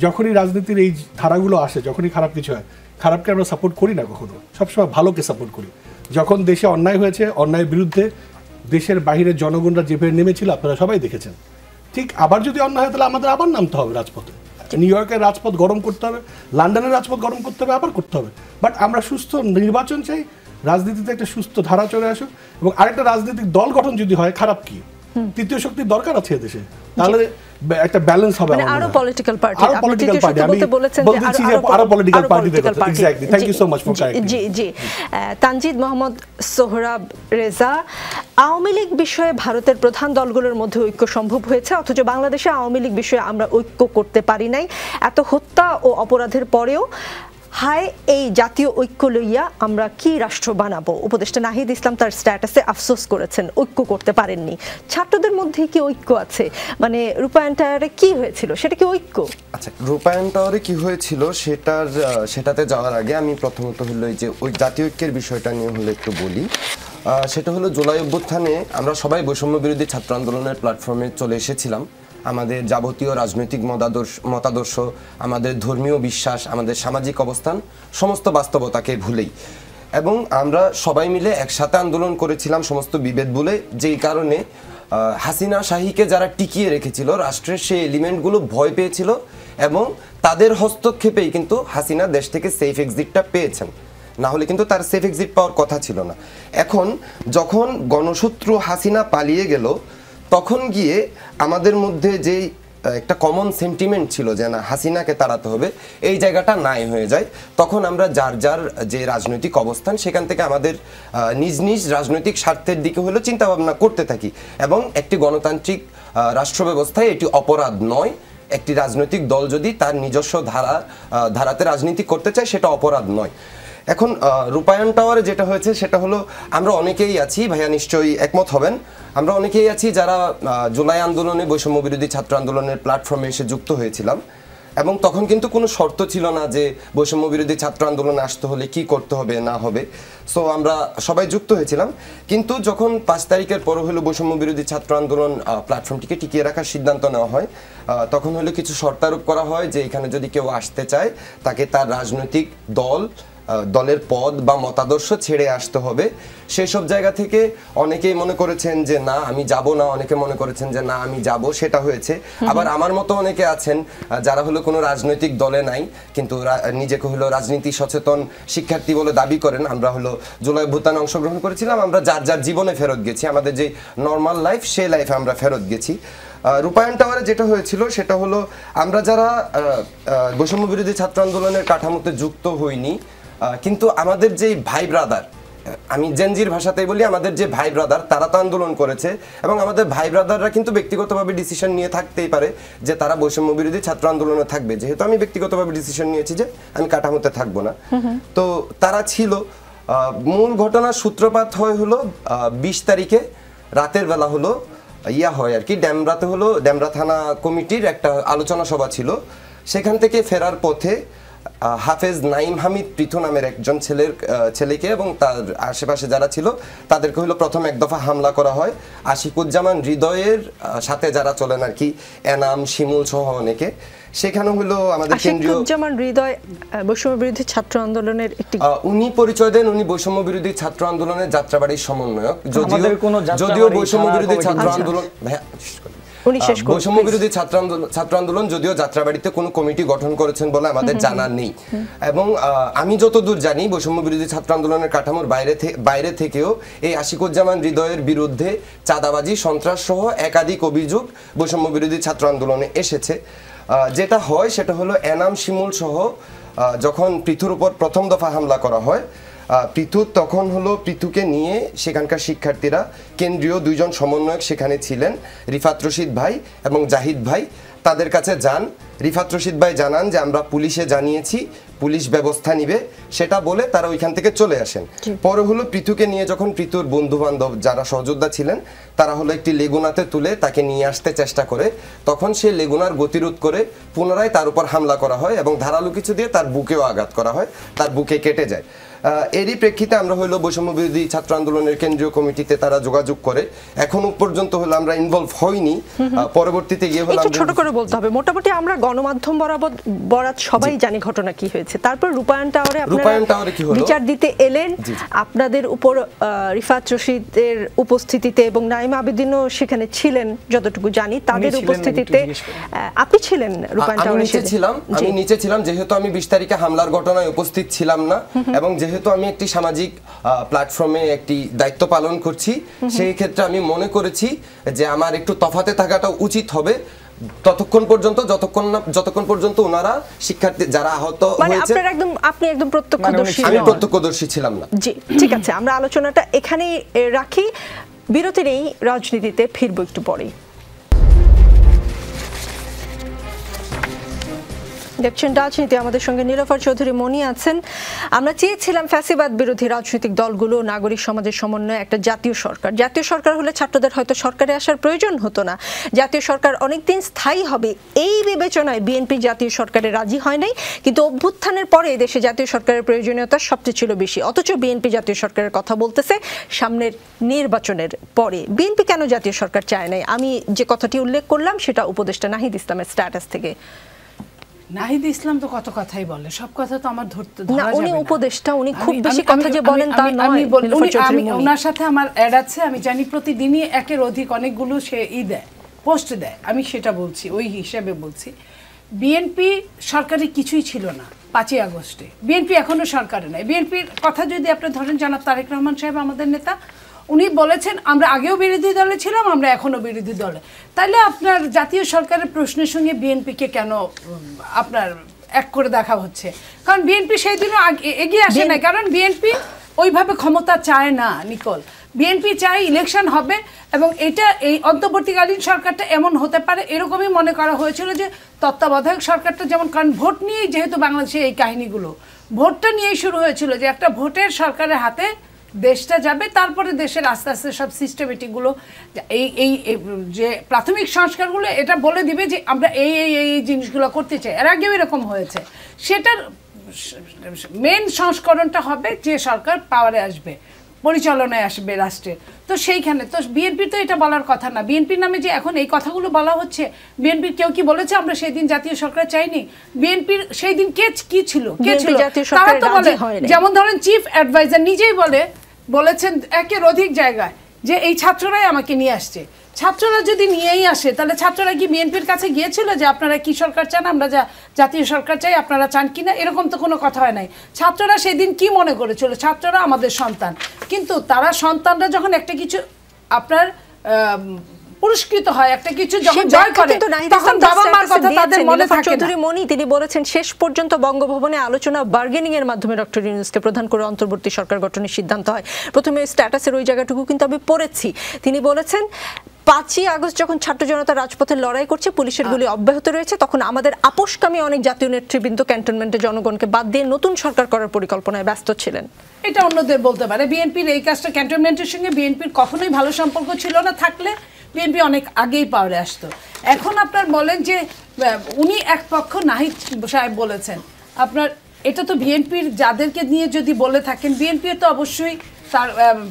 যখনই রাজনীতির এই ধারাগুলো আসে, যখনই খারাপ কিছু হয়, খারাপকে আমরা সাপোর্ট করি না কখনো, সবসময় ভালোকে সাপোর্ট করি। যখন দেশে অন্যায় হয়েছে, অন্যায়ের বিরুদ্ধে দেশের বাহিরের জনগণরা যেভাবে নেমেছিল আপনারা সবাই দেখেছেন। ঠিক ঠিক আবার যদি অন্যায় হয় তাহলে আমাদের আবার নামতে হবে রাজপথে। নিউ ইয়র্কের রাজপথ গরম করতে হবে, লন্ডনের রাজপথ গরম করতে হবে, আবার করতে হবে। বাট আমরা সুস্থ নির্বাচন চাই, রাজনীতিতে একটা সুস্থ ধারা চলে আসুক, এবং আরেকটা রাজনৈতিক দল গঠন যদি হয় খারাপ কি, তৃতীয় শক্তির দরকার আছে এদেশে, তাহলে একটা ব্যালেন্স হবে। মানে আরো পলিটিক্যাল পার্টি, আরো পলিটিক্যাল পার্টি, আমি বলেছেন বলতেছি যে আরো পলিটিক্যাল পার্টি দেখো। Exactly, thank you so much for correcting. জি জি। তানজিদ মোহাম্মদ সোহরাব রেজা, আওয়ামী লীগ বিষয়ে ভারতের প্রধান দলগুলোর মধ্যে ঐক্য সম্ভব হয়েছে, অথচ বাংলাদেশে আওয়ামী লীগ বিষয়ে আমরা ঐক্য করতে পারি নাই। এত হত্যা ও অপরাধের পরেও হায় এই জাতীয় ঐক্য লইয়া আমরা কি রাষ্ট্র বানাবো? উপদেষ্টা নাহিদ ইসলাম তার স্ট্যাটাসে আফসোস করেছেন ঐক্য করতে পারেননি। ছাত্রদের মধ্যে কি ঐক্য আছে? মানে রূপায়ণ টাওয়ারে কি হয়েছিল, সেটা কি ঐক্য? আচ্ছা, রূপায়ণ টাওয়ারে কি হয়েছিল সেটাতে যাওয়ার আগে আমি প্রথমত হলো যে ওই জাতীয় ঐক্যের বিষয়টা নিয়ে হলো একটু বলি। সেটা হলো জুলাই অভ্যুত্থানে আমরা সবাই বৈষম্য বিরোধী ছাত্র আন্দোলনের প্ল্যাটফর্মে চলে এসেছিলাম। আমাদের যাবতীয় রাজনৈতিক মতাদর্শ, আমাদের ধর্মীয় বিশ্বাস, আমাদের সামাজিক অবস্থান, সমস্ত বাস্তবতাকে ভুলেই, এবং আমরা সবাই মিলে একসাথে আন্দোলন করেছিলাম সমস্ত বিভেদ ভুলে। যেই কারণে হাসিনা শাহীকে যারা টিকিয়ে রেখেছিল রাষ্ট্রের, সেই এলিমেন্টগুলো ভয় পেয়েছিল, এবং তাদের হস্তক্ষেপেই কিন্তু হাসিনা দেশ থেকে সেফ এক্সিটটা পেয়েছেন, না হলে কিন্তু তার সেফ এক্সিট পাওয়ার কথা ছিল না। এখন যখন গণশত্রু হাসিনা পালিয়ে গেল, তখন গিয়ে আমাদের মধ্যে যেই একটা কমন সেন্টিমেন্ট ছিল যে না হাসিনাকে তাড়াতে হবে, এই জায়গাটা নাই হয়ে যায়। তখন আমরা যার যার যে রাজনৈতিক অবস্থান সেখান থেকে আমাদের নিজ নিজ রাজনৈতিক স্বার্থের দিকে হলেও চিন্তা ভাবনা করতে থাকি, এবং একটি গণতান্ত্রিক রাষ্ট্র ব্যবস্থায় এটি অপরাধ নয়। একটি রাজনৈতিক দল যদি তার নিজস্ব ধারাতে রাজনীতি করতে চায় সেটা অপরাধ নয়। এখন রূপায়ণ টাওয়ারে যেটা হয়েছে সেটা হলো, আমরা অনেকেই আছি, ভাইয়া নিশ্চয়ই একমত হবেন, আমরা অনেকেই আছি যারা জুলাই আন্দোলনে, বৈষম্য বিরোধী ছাত্র আন্দোলনের প্ল্যাটফর্মে এসে যুক্ত হয়েছিলাম, এবং তখন কিন্তু কোনো শর্ত ছিল না যে বৈষম্য বিরোধী ছাত্র আন্দোলনে আসতে হলে কি করতে হবে না হবে। সো আমরা সবাই যুক্ত হয়েছিলাম। কিন্তু যখন 5 তারিখের পর হলো বৈষম্য বিরোধী ছাত্র আন্দোলন প্ল্যাটফর্মটিকে টিকিয়ে রাখার সিদ্ধান্ত নেওয়া হয়, তখন হলো কিছু শর্তারোপ করা হয় যে এখানে যদি কেউ আসতে চায় তাকে তার রাজনৈতিক দলের পদ বা মতাদর্শ ছেড়ে আসতে হবে। সেসব জায়গা থেকে অনেকেই মনে করেছেন যে না আমি যাব না, অনেকে মনে করেছেন যে না আমি যাব, সেটা হয়েছে। আবার আমার মতো অনেকে আছেন যারা হলো কোনো রাজনৈতিক দলে নাই, কিন্তু নিজেকে হলো রাজনীতি সচেতন শিক্ষার্থী বলে দাবি করেন। আমরা হলো জুলাই অভ্যুত্থানে অংশগ্রহণ করেছিলাম, আমরা যার যার জীবনে ফেরত গেছি, আমাদের যে নর্মাল লাইফ সেই লাইফে আমরা ফেরত গেছি। রূপায়ণ টাওয়ারে যেটা হয়েছিল সেটা হলো, আমরা যারা বৈষম্য বিরোধী ছাত্র আন্দোলনের কাঠামোতে যুক্ত হইনি, কিন্তু আমাদের যে ভাই ব্রাদার, আমি জেনজির ভাষাতেই বলি, আমাদের যে ভাই ব্রাদার তারা তো আন্দোলন করেছে, এবং আমাদের ভাই ব্রাদাররা কিন্তু ব্যক্তিগতভাবে ডিসিশন নিয়ে থাকতেই পারে যে তারা বৈষম্য বিরোধী ছাত্র আন্দোলনে থাকবে। যেহেতু আমি ব্যক্তিগতভাবে ডিসিশন নিয়েছি যে আমি কাঠামোতে থাকবো না, তো তারা ছিল। মূল ঘটনার সূত্রপাত হলো 20 তারিখে রাতের বেলা হলো হয় আর কি, ড্যামরাতে হলো ড্যামরা থানা কমিটির একটা আলোচনা সভা ছিল। সেখান থেকে ফেরার পথে হাফেজ নাইম হামিদ পৃথু নামের একজন ছেলেকে এবং তার আশেপাশে যারা ছিল তাদেরকে হলো প্রথম এক দফা হামলা করা হয়। আশিকুজ্জামান হৃদয়ের সাথে যারা চলেন আর কি, এনাম, শিমুল সহ অনেকে, সেখানে হলো আমাদের কেন্দ্রীয় আশিকুজ্জামান হৃদয় বৈষম্য বিরোধী ছাত্র আন্দোলনের একটি, উনি পরিচয় দেন উনি বৈষম্য বিরোধী ছাত্র আন্দোলনের যাত্রাবাড়ির সমন্বয়ক। যদিও বৈষম্য বিরোধী ছাত্র আন্দোলন বৈষম্য বিরোধী ছাত্র আন্দোলন যদিও যাত্রাবাড়িতে কোনো কমিটি গঠন করেছেন বলে আমাদের জানা নেই, এবং আমি যতদূর জানি বৈষম্য বিরোধী ছাত্র আন্দোলনের কাঠামোর বাইরে থেকেও এই আশিকুজ্জামান হৃদয়ের বিরুদ্ধে চাঁদাবাজি, সন্ত্রাস সহ একাধিক অভিযোগ বৈষম্য বিরোধী ছাত্র আন্দোলনে এসেছে। যেটা হয় সেটা হলো এনাম, শিমুল সহ যখন পৃথুর উপর প্রথম দফা হামলা করা হয়, তখন হলো পৃথুকে নিয়ে সেখানকার শিক্ষার্থীরা, কেন্দ্রীয় 2 জন সমন্বয়ক সেখানে ছিলেন, রিফাত রশিদ ভাই এবং জাহিদ ভাই, তাদের কাছে যান। রিফাত রশিদ ভাই জানান যে আমরা পুলিশে জানিয়েছি, পুলিশ ব্যবস্থা নিবে, সেটা বলে তারা ওইখান থেকে চলে আসেন। পরে হলো পৃথুকে নিয়ে যখন পৃথুর বন্ধু বান্ধব যারা সহযোদ্ধা ছিলেন তারা হলো একটি লেগুনাতে তুলে তাকে নিয়ে আসতে চেষ্টা করে, তখন সে লেগুনার গতিরোধ করে পুনরায় তার উপর হামলা করা হয় এবং ধারালো কিছু দিয়ে তার বুকেও আঘাত করা হয়, তার বুকে কেটে যায়। এরই প্রেক্ষিতে আমরা হলো বৈষম্য বিরোধী ছাত্র আন্দোলনের কেন্দ্রীয় কমিটিতে তারা যোগাযোগ করে, এখনো পর্যন্ত হলো আমরা ইনভলভ হইনি, পরবর্তীতে গিয়ে হলো একটু ছোট করে বলতে হবে। মোটামুটি আমরা গণমাধ্যম বরাত সবাই জানি ঘটনা কি হয়েছে। তারপর রূপায়ণ টাওয়ারে আপনারা বিচার দিতে এলেন, আপনাদের উপর রিফাত রশিদের উপস্থিতিতে এবং নাইম আবেদিনও সেখানে ছিলেন যতটুকু জানি, তাদের উপস্থিতিতে আপনি ছিলেন রূপায়ণ টাওয়ারে? আমি নিচে ছিলাম, যেহেতু আমি 20 তারিখে হামলার ঘটনায় উপস্থিত ছিলাম না এবং যেহেতু আমি একটি সামাজিক প্ল্যাটফর্মে একটি দায়িত্ব পালন করছি, সেই ক্ষেত্রে আমি মনে করেছি যে আমার একটু তফাতে থাকাটা উচিত হবে ততক্ষণ পর্যন্ত যতক্ষণ পর্যন্ত ওনারা শিক্ষার্থী যারা আহত হয়েছে। আপনি একদম প্রত্যক্ষদর্শী? আমি প্রত্যক্ষদর্শী ছিলাম না। জি, ঠিক আছে, আমরা আলোচনাটা এখানেই রাখি, বিরতি নেই, রাজনীতিতে ফিরবো একটু পরেই। দেখছেন রাজনীতি, আমাদের সঙ্গে নীলোফার চৌধুরী মনি আছেন। আমরা চেয়েছিলাম ফ্যাসিবাদ বিরোধী রাজনৈতিক দলগুলো, নাগরিক সমাজের সমন্বয়ে একটা জাতীয় সরকার। জাতীয় সরকার হলে ছাত্রদের হয়তো সরকারে আসার প্রয়োজন হতো না, জাতীয় সরকার অনেকদিন স্থায়ী হবে এই বিবেচনায় বিএনপি জাতীয় সরকারে রাজি হয় নাই। কিন্তু অভ্যুত্থানের পরে দেশে জাতীয় সরকারের প্রয়োজনীয়তা সবচেয়ে ছিল বেশি, অথচ বিএনপি জাতীয় সরকারের কথা বলতেছে সামনের নির্বাচনের পরে। বিএনপি কেন জাতীয় সরকার চায় নাই? আমি যে কথাটি উল্লেখ করলাম সেটা উপদেষ্টা নাহিদ ইসলামের স্ট্যাটাস থেকে। নাহিদ ইসলাম তো কত কথাই বলে, সব কথা তো আমার ধরতে না, উনি উপদেষ্টা, উনি খুব বেশি কথা যে বলেন তা নয়। আমি ওনার সাথে আমার অ্যাড আছে, আমি জানি প্রতিদিনই একের অধিক অনেকগুলো সে দেয়, পোস্ট দেয়, আমি সেটা বলছি, ওই হিসেবে বলছি। বিএনপি সরকারি কিছুই ছিল না 5ই আগস্টে, বিএনপি এখনো সরকারে নাই। বিএনপির কথা যদি আপনি ধরেন, জনাব তারেক রহমান সাহেব আমাদের নেতা, উনি বলেছেন আমরা আগেও বিরোধী দলে ছিলাম, আমরা এখনো বিরোধী দলে। তাইলে আপনার জাতীয় সরকারের প্রশ্নের সঙ্গে বিএনপিকে কেন আপনার এক করে দেখা হচ্ছে? কারণ বিএনপি সেই দিনও এগিয়ে আসে না, কারণ বিএনপি ওইভাবে ক্ষমতা চায় না নিকল। বিএনপি চায় ইলেকশন হবে এবং এটা এই অন্তর্বর্তীকালীন সরকারটা এমন হতে পারে এরকমই মনে করা হয়েছিল যে তত্ত্বাবধায়ক সরকারটা যেমন, কারণ ভোট নিয়েই যেহেতু বাংলাদেশে এই কাহিনীগুলো ভোটটা নিয়েই শুরু হয়েছিল, যে একটা ভোটের সরকারের হাতে দেশটা যাবে, তারপরে দেশের আস্তে আস্তে সব সিস্টেমেটিকগুলো এই যে প্রাথমিক সংস্কারগুলো এটা বলে দিবে যে আমরা এই এই এই জিনিসগুলো করতে চাই। এর আগেও এরকম হয়েছে। সেটার মেন সংস্করণটা হবে যে সরকার পাওয়ারে আসবে, পরিচালনায় আসবে রাষ্ট্রের। তো সেইখানে তো বিএনপি তো এটা বলার কথা না। বিএনপির নামে যে এখন এই কথাগুলো বলা হচ্ছে, বিএনপির কেউ কি বলেছে আমরা সেই দিন জাতীয় সরকার চাইনি? বিএনপির সেই দিন কি ছিল? তারা তো বলে, যেমন ধরেন চিফ অ্যাডভাইজার নিজেই বলেছেন একের অধিক জায়গায় যে এই ছাত্ররাই আমাকে নিয়ে আসছে। ছাত্ররা যদি নিয়েই আসে, তাহলে ছাত্ররা কি বিএনপির কাছে গিয়েছিল যে আপনারা কি সরকার চান, আমরা জাতীয় সরকার চাই, আপনারা চান কিনা? এরকম তো কোনো কথা হয় নাই। ছাত্ররা সেদিন কি মনে করেছিল? ছাত্ররা আমাদের সন্তান, কিন্তু তারা সন্তানরা যখন একটা কিছু আপনার পুরস্কৃত হয়, একটা কিছু যখন জয় করে, তখন বাবা মার কথা তাদের মনে থাকে না। চৌধুরী মনি তিনি বলেছেন শেষ পর্যন্ত বঙ্গভবনে আলোচনা বার্গেনিং এর মাধ্যমে ডক্টর ইউনূসকে প্রধান করে অন্তর্বর্তী সরকার গঠনের সিদ্ধান্ত হয়। প্রথমে স্ট্যাটাসের ওই জায়গাটুকু কিন্তু আমি পড়েছি। তিনি বলেছেন 5ই আগস্ট যখন ছাত্র জনতা রাজপথে লড়াই করছে, পুলিশের গুলি অব্যাহত রয়েছে, তখন আমাদের আপোষকামী অনেক জাতীয় নেতৃবৃন্দ ক্যান্টনমেন্টে জনগণকে বাদ দিয়ে নতুন সরকার করার পরিকল্পনায় ব্যস্ত ছিলেন। এটা অন্যদের বলতে পারে। বিএনপির এই কাজটা ক্যান্টনমেন্টের সঙ্গে বিএনপির কখনোই ভালো সম্পর্ক ছিল না, থাকলে বিএনপি অনেক আগেই পাওয়ারে আসতো। এখন আপনার বলেন যে উনি এক পক্ষ, নাহিদ সাহেব বলেছেন, আপনার এটা তো বিএনপির যাদেরকে নিয়ে যদি বলে থাকেন, বিএনপির তো অবশ্যই তার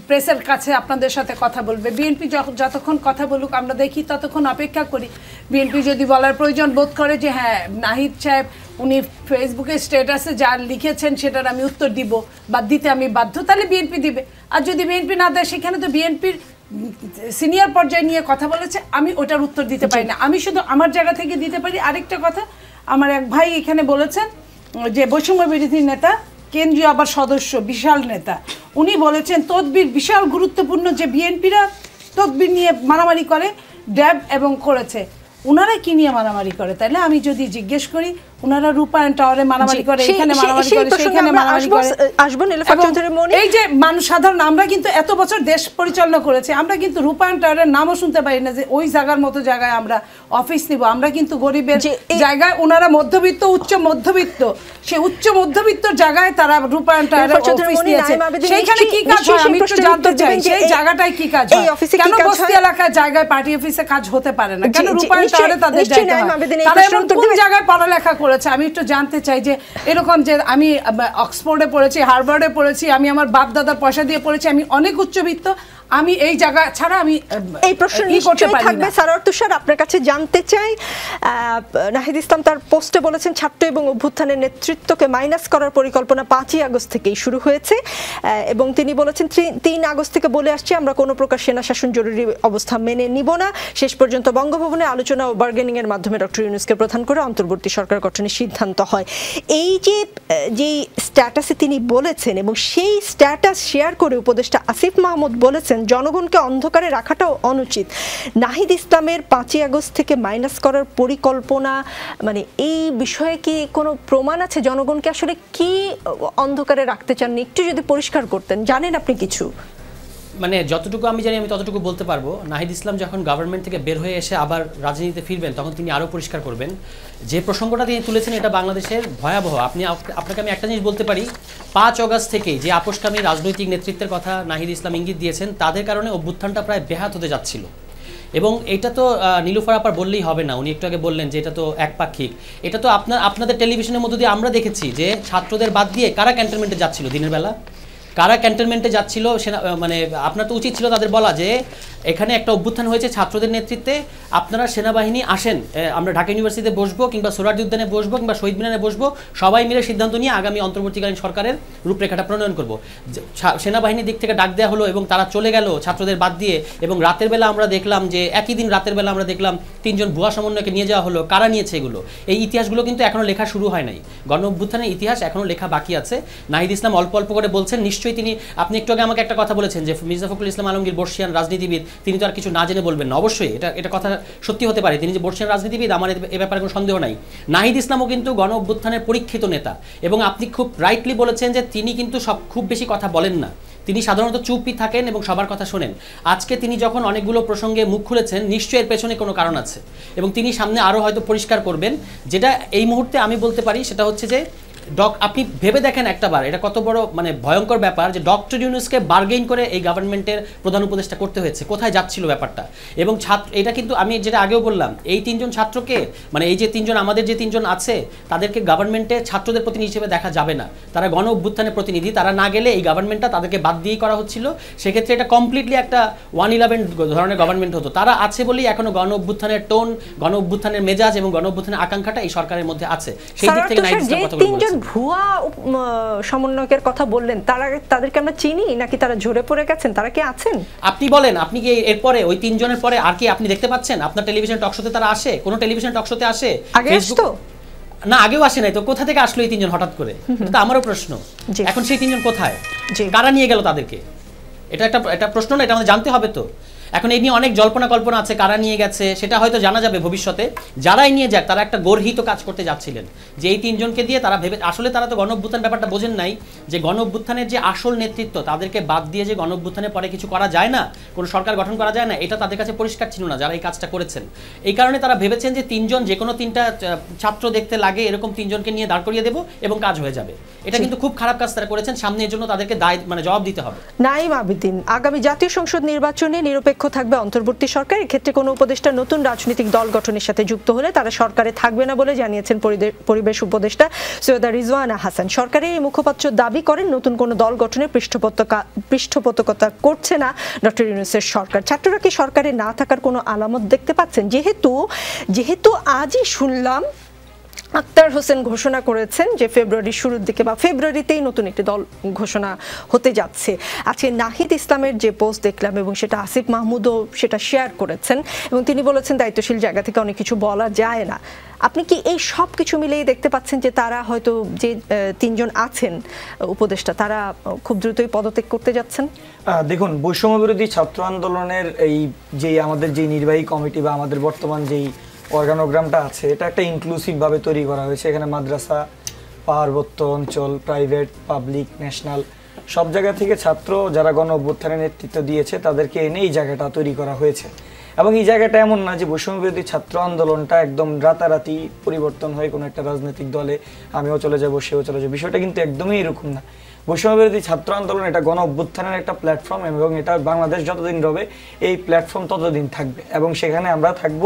প্রেসের কাছে আপনাদের সাথে কথা বলবে। বিএনপি যতক্ষণ কথা বলুক আমরা দেখি, ততক্ষণ অপেক্ষা করি। বিএনপি যদি বলার প্রয়োজন বোধ করে যে হ্যাঁ নাহিদ সাহেব উনি ফেসবুকে স্ট্যাটাসে যা লিখেছেন সেটার আমি উত্তর দিব বা দিতে আমি বাধ্য, তাহলে বিএনপি দিবে। আর যদি বিএনপি না দেয়, সেখানে তো বিএনপির সিনিয়র পর্যায়ে নিয়ে কথা বলেছে, আমি ওটার উত্তর দিতে পারি না, আমি শুধু আমার জায়গা থেকে দিতে পারি। আরেকটা কথা, আমার এক ভাই এখানে বলেছেন যে বৈষম্য বিরোধী নেতা, কেন্দ্রীয় আবার সদস্য, বিশাল নেতা, উনি বলেছেন তদবির বিশাল গুরুত্বপূর্ণ, যে বিএনপিরা তদবির নিয়ে মারামারি করে, ড্যাব এবং করেছে। ওনারা কি নিয়ে মারামারি করে? তাইলে আমি যদি জিজ্ঞেস করি, ওনারা রূপায়ণ টাওয়ারে মারামারি করে, এখানে মারামারি করে, সেখানে মারামারি করে। এই যে মানুষ সাধারণ, আমরা কিন্তু এত বছর দেশ পরিচালনা করেছি, আমরা কিন্তু রূপায়ণ টাওয়ারের নামও শুনতে পারি না যে ওই জায়গার মতো জায়গায় আমরা অফিস নিব। আমরা কিন্তু গরিবের জায়গায়, ওনারা মধ্যবিত্ত, উচ্চ মধ্যবিত্ত, সেই উচ্চ মধ্যবিত্তর জায়গায় তারা রূপায়ণ টাওয়ারে অফিস নিয়েছে। সেইখানে কি কাজ হয় আমি একটু জানতে চাই, সেই জায়গাটায় কি কাজ হয়? কেন বস্তি এলাকায় জায়গায় পার্টি অফিসে কাজ হতে পারে না? কেন রূপায়ণ টাওয়ারে তাদের জায়গা হয়? তারা এমন কোন জায়গায় পড়ালেখা পড়েছে, আমি একটু জানতে চাই যে এরকম যে আমি অক্সফোর্ডে পড়েছি, হার্ভার্ডে পড়েছি, আমি আমার বাপ দাদার পয়সা দিয়ে পড়েছি, আমি অনেক উচ্চবিত্ত, আমি এই জায়গা ছাড়া আমি এই প্রশ্ন নিশ্চয়ই থাকবে। সারার তুষার, আপনার কাছে জানতে চাই, নাহিদ ইসলাম তার পোস্টে বলেছেন ছাত্র এবং অভ্যুত্থানের নেতৃত্বকে মাইনাস করার পরিকল্পনা 5ই আগস্ট থেকেই শুরু হয়েছে এবং তিনি বলেছেন 3 আগস্ট থেকে বলে আসছি আমরা কোনো প্রকার সেনা শাসন জরুরি অবস্থা মেনে নিব না। শেষ পর্যন্ত বঙ্গভবনে আলোচনা ও বার্গেনিং এর মাধ্যমে ডক্টর ইউনূসকে প্রধান করে অন্তর্বর্তী সরকার গঠনের সিদ্ধান্ত হয়। এই যে স্ট্যাটাসে তিনি বলেছেন এবং সেই স্ট্যাটাস শেয়ার করে উপদেষ্টা আসিফ মাহমুদ বলেছেন জনগণকে অন্ধকারে রাখাটাও অনুচিত। নাহিদ ইসলামের 5ই আগস্ট থেকে মাইনাস করার পরিকল্পনা, মানে এই বিষয়ে কি কোনো প্রমাণ আছে? জনগণকে আসলে কি অন্ধকারে রাখতে চাননি একটু যদি পরিষ্কার করতেন। জানেন আপনি কিছু? মানে যতটুকু আমি জানি আমি ততটুকু বলতে পারবো। নাহিদ ইসলাম যখন গভর্নমেন্ট থেকে বের হয়ে এসে আবার রাজনীতিতে ফিরবেন তখন তিনি আরও পরিষ্কার করবেন। যে প্রসঙ্গটা তিনি তুলেছেন এটা বাংলাদেশের ভয়াবহ। আপনাকে আমি একটা জিনিস বলতে পারি, 5 আগস্ট থেকে যে আপোষকামী রাজনৈতিক নেতৃত্বের কথা নাহিদ ইসলাম ইঙ্গিত দিয়েছেন তাদের কারণে অভ্যুত্থানটা প্রায় ব্যাহত হতে যাচ্ছিল। এবং এটা তো নীলুফার আপার বললেই হবে না, উনি একটু আগে বললেন যে এটা তো একপাক্ষিক। এটা তো আপনাদের টেলিভিশনের মধ্য দিয়ে আমরা দেখেছি যে ছাত্রদের বাদ দিয়ে কারা ক্যান্টনমেন্টে যাচ্ছিল দিনের বেলা, কারা ক্যান্টনমেন্টে যাচ্ছিল। মানে আপনার তো উচিত ছিল তাদের বলা যে এখানে একটা অভ্যুত্থান হয়েছে ছাত্রদের নেতৃত্বে, আপনারা সেনাবাহিনী আসেন, আমরা ঢাকা ইউনিভার্সিটিতে বসবো কিংবা সোহরাওয়ার্দী উদ্যানে বসবো কিংবা শহীদ মিনারে বসবো, সবাই মিলে সিদ্ধান্ত নিয়ে আগামী অন্তর্বর্তীকালীন সরকারের রূপরেখাটা প্রণয়ন করব। সেনাবাহিনীর দিক থেকে ডাক দেওয়া হলো এবং তারা চলে গেল ছাত্রদের বাদ দিয়ে। এবং রাতের বেলা আমরা দেখলাম যে একই দিন রাতের বেলা আমরা দেখলাম 3 জন ভুয়া সমন্বয়কে নিয়ে যাওয়া হলো। কারা নিয়েছে এগুলো? এই ইতিহাসগুলো কিন্তু এখনও লেখা শুরু হয় নাই। গণ অভ্যুত্থানের ইতিহাস এখনও লেখা বাকি আছে। নাহিদ ইসলাম অল্প অল্প করে বলছেন, নিশ্চয়ই তিনি, আপনি একটু আগে আমাকে একটা কথা বলেছেন যে মির্জা ফখরুল ইসলাম আলমগীর বর্ষিয়ান রাজনীতিবিদ, তিনি তো আর কিছু না জেনে বলবেন না। অবশ্যই এটা কথা সত্যি হতে পারে, তিনি যে বর্ষিয়ান রাজনীতিবিদ আমার এ ব্যাপারে কোনো সন্দেহ নাই। নাহিদ ইসলামও কিন্তু গণ অভ্যুত্থানের পরীক্ষিত নেতা এবং আপনি খুব রাইটলি বলেছেন যে তিনি কিন্তু খুব বেশি কথা বলেন না, তিনি সাধারণত চুপই থাকেন এবং সবার কথা শোনেন। আজকে তিনি যখন অনেকগুলো প্রসঙ্গে মুখ খুলেছেন নিশ্চয়ই এর পেছনে কোনো কারণ আছে এবং তিনি সামনে আরও হয়তো পরিষ্কার করবেন। যেটা এই মুহূর্তে আমি বলতে পারি সেটা হচ্ছে যে আপনি ভেবে দেখেন একটাবার এটা কত বড় মানে ভয়ঙ্কর ব্যাপার যে ডক্টর ইউনূসকে বার্গেইন করে এই গভর্নমেন্টের প্রধান উপদেষ্টা করতে হয়েছে। কোথায় যাচ্ছিল ব্যাপারটা? এবং এটা কিন্তু আমি যেটা আগেও বললাম, এই 3 জন ছাত্রকে, মানে এই যে 3 জন আমাদের যে 3 জন আছে তাদেরকে গভর্নমেন্টে ছাত্রদের প্রতিনিধি হিসেবে দেখা যাবে না, তারা গণ অভ্যুত্থানের প্রতিনিধি। তারা না গেলে এই গভর্নমেন্টটা তাদেরকে বাদ দিয়েই করা হচ্ছিল। সেক্ষেত্রে এটা কমপ্লিটলি একটা 111 ধরনের গভর্নমেন্ট হতো। তারা আছে বলেই এখনো গণ অভ্যুত্থানের টোন, গণ অভ্যুত্থানের মেজাজ এবং গণ অভ্যুত্থানের আকাঙ্ক্ষাটা এই সরকারের মধ্যে আছে। সেই দিক থেকে নাহিদ ইসলাম কথা বলছেন। ভুয়া সমন্বয়কের কথা বললেন, তাদেরকে আমরা চিনি নাকি তারা ঝরে পড়ে গেছেন? তারা কি আছেন? আপনি বলেন, আপনি কি এরপরে ওই 3 জনের পরে আর কি আপনি দেখতে পাচ্ছেন? আপনার টেলিভিশন টকশোতে তারা আসে? কোন টেলিভিশন টকশোতে আসে? আগে আসতো না, আগেও আসে নাই তো, কোথা থেকে আসলো এই 3 জন হঠাৎ করে? এটা তো আমারও প্রশ্ন। এখন সেই 3 জন কোথায়? কারা নিয়ে গেল তাদেরকে? এটা একটা প্রশ্ন না, এটা আমাদের জানতে হবে তো। এখন এই নিয়ে অনেক জল্পনা কল্পনা আছে, কারা নিয়ে গেছে সেটা হয়তো জানা যাবে ভবিষ্যতে। যারাই নিয়ে যাক তারা একটা গর্হিত কাজ করতে যাচ্ছিলেন যে এই 3 জনকে দিয়ে তারা আসলে তারা তো গণ অভ্যুত্থান ব্যাপারটা বোঝেন নাই যে গণ অভ্যুত্থানের যে আসল নেতৃত্ব তাদেরকে বাদ দিয়ে যে গণ অভ্যুত্থানের পরে কিছু করা যায় না, কোনো সরকার গঠন করা যায় না, এটা তাদের কাছে পরিষ্কার ছিল না যারা এই কাজটা করেছেন। এই কারণে তারা ভেবেছেন যে 3 জন যে কোনো 3টা ছাত্র দেখতে লাগে এরকম 3 জনকে নিয়ে দাঁড় করিয়ে দেবো এবং কাজ হয়ে যাবে। এটা কিন্তু খুব খারাপ কাজ তারা করেছেন, সামনে এর জন্য তাদেরকে মানে জবাব দিতে হবে। নাঈম আবেদীন, আগামী জাতীয় সংসদ নির্বাচনে নিরপেক্ষ থাকবে অন্তর্বর্তী সরকার। এক্ষেত্রে কোনো উপদেষ্টা নতুন রাজনৈতিক দল গঠনের সাথে যুক্ত হলে তারা সরকারে থাকবে না বলে জানিয়েছেন পরিবেশ উপদেষ্টা সৈয়দা রিজওয়ানা হাসান। সরকারের এই মুখপাত্র দাবি করেন নতুন কোনো দল গঠনের পৃষ্ঠপোষকতা করছে না ডক্টর ইউনূসের সরকার। ছাত্ররা কি সরকারে না থাকার কোনো আলামত দেখতে পাচ্ছেন? যেহেতু আজই শুনলাম আক্তার হোসেন ঘোষণা করেছেন যে ফেব্রুয়ারির শুরুর দিকে বা ফেব্রুয়ারিতেই নতুন একটি দল ঘোষণা হতে যাচ্ছে। আজকে নাহিদ ইসলামের যে পোস্ট দেখলাম এবং সেটা আসিফ মাহমুদও সেটা শেয়ার করেছেন এবং তিনি বলেছেন দায়িত্বশীল জায়গা থেকে অনেক কিছু বলা যায় না। আপনি কি এই সব কিছু মিলেই দেখতে পাচ্ছেন যে তারা হয়তো যে 3 জন আছেন উপদেষ্টা তারা খুব দ্রুতই পদত্যাগ করতে যাচ্ছেন? দেখুন, বৈষম্য বিরোধী ছাত্র আন্দোলনের এই যে আমাদের যে নির্বাহী কমিটি বা আমাদের বর্তমান যেই অর্গানোগ্রামটা আছে এটা একটা ইনক্লুসিভভাবে তৈরি করা হয়েছে। এখানে মাদ্রাসা, পার্বত্য অঞ্চল, প্রাইভেট, পাবলিক, ন্যাশনাল সব জায়গা থেকে ছাত্র যারা গণ অভ্যুত্থানের নেতৃত্ব দিয়েছে তাদেরকে এনে এই জায়গাটা তৈরি করা হয়েছে। এবং এই জায়গাটা এমন না যে বৈষম্য বিরোধী ছাত্র আন্দোলনটা একদম রাতারাতি পরিবর্তন হয়ে কোনো একটা রাজনৈতিক দলে আমিও চলে যাব সেও চলে যাবো, বিষয়টা কিন্তু একদমই এরকম না। বৈষম্যবিরোধী ছাত্র আন্দোলন এটা গণ অভ্যুত্থানের একটা প্ল্যাটফর্ম এবং এটা বাংলাদেশ যতদিন রবে এই প্ল্যাটফর্ম ততদিন থাকবে এবং সেখানে আমরা থাকব।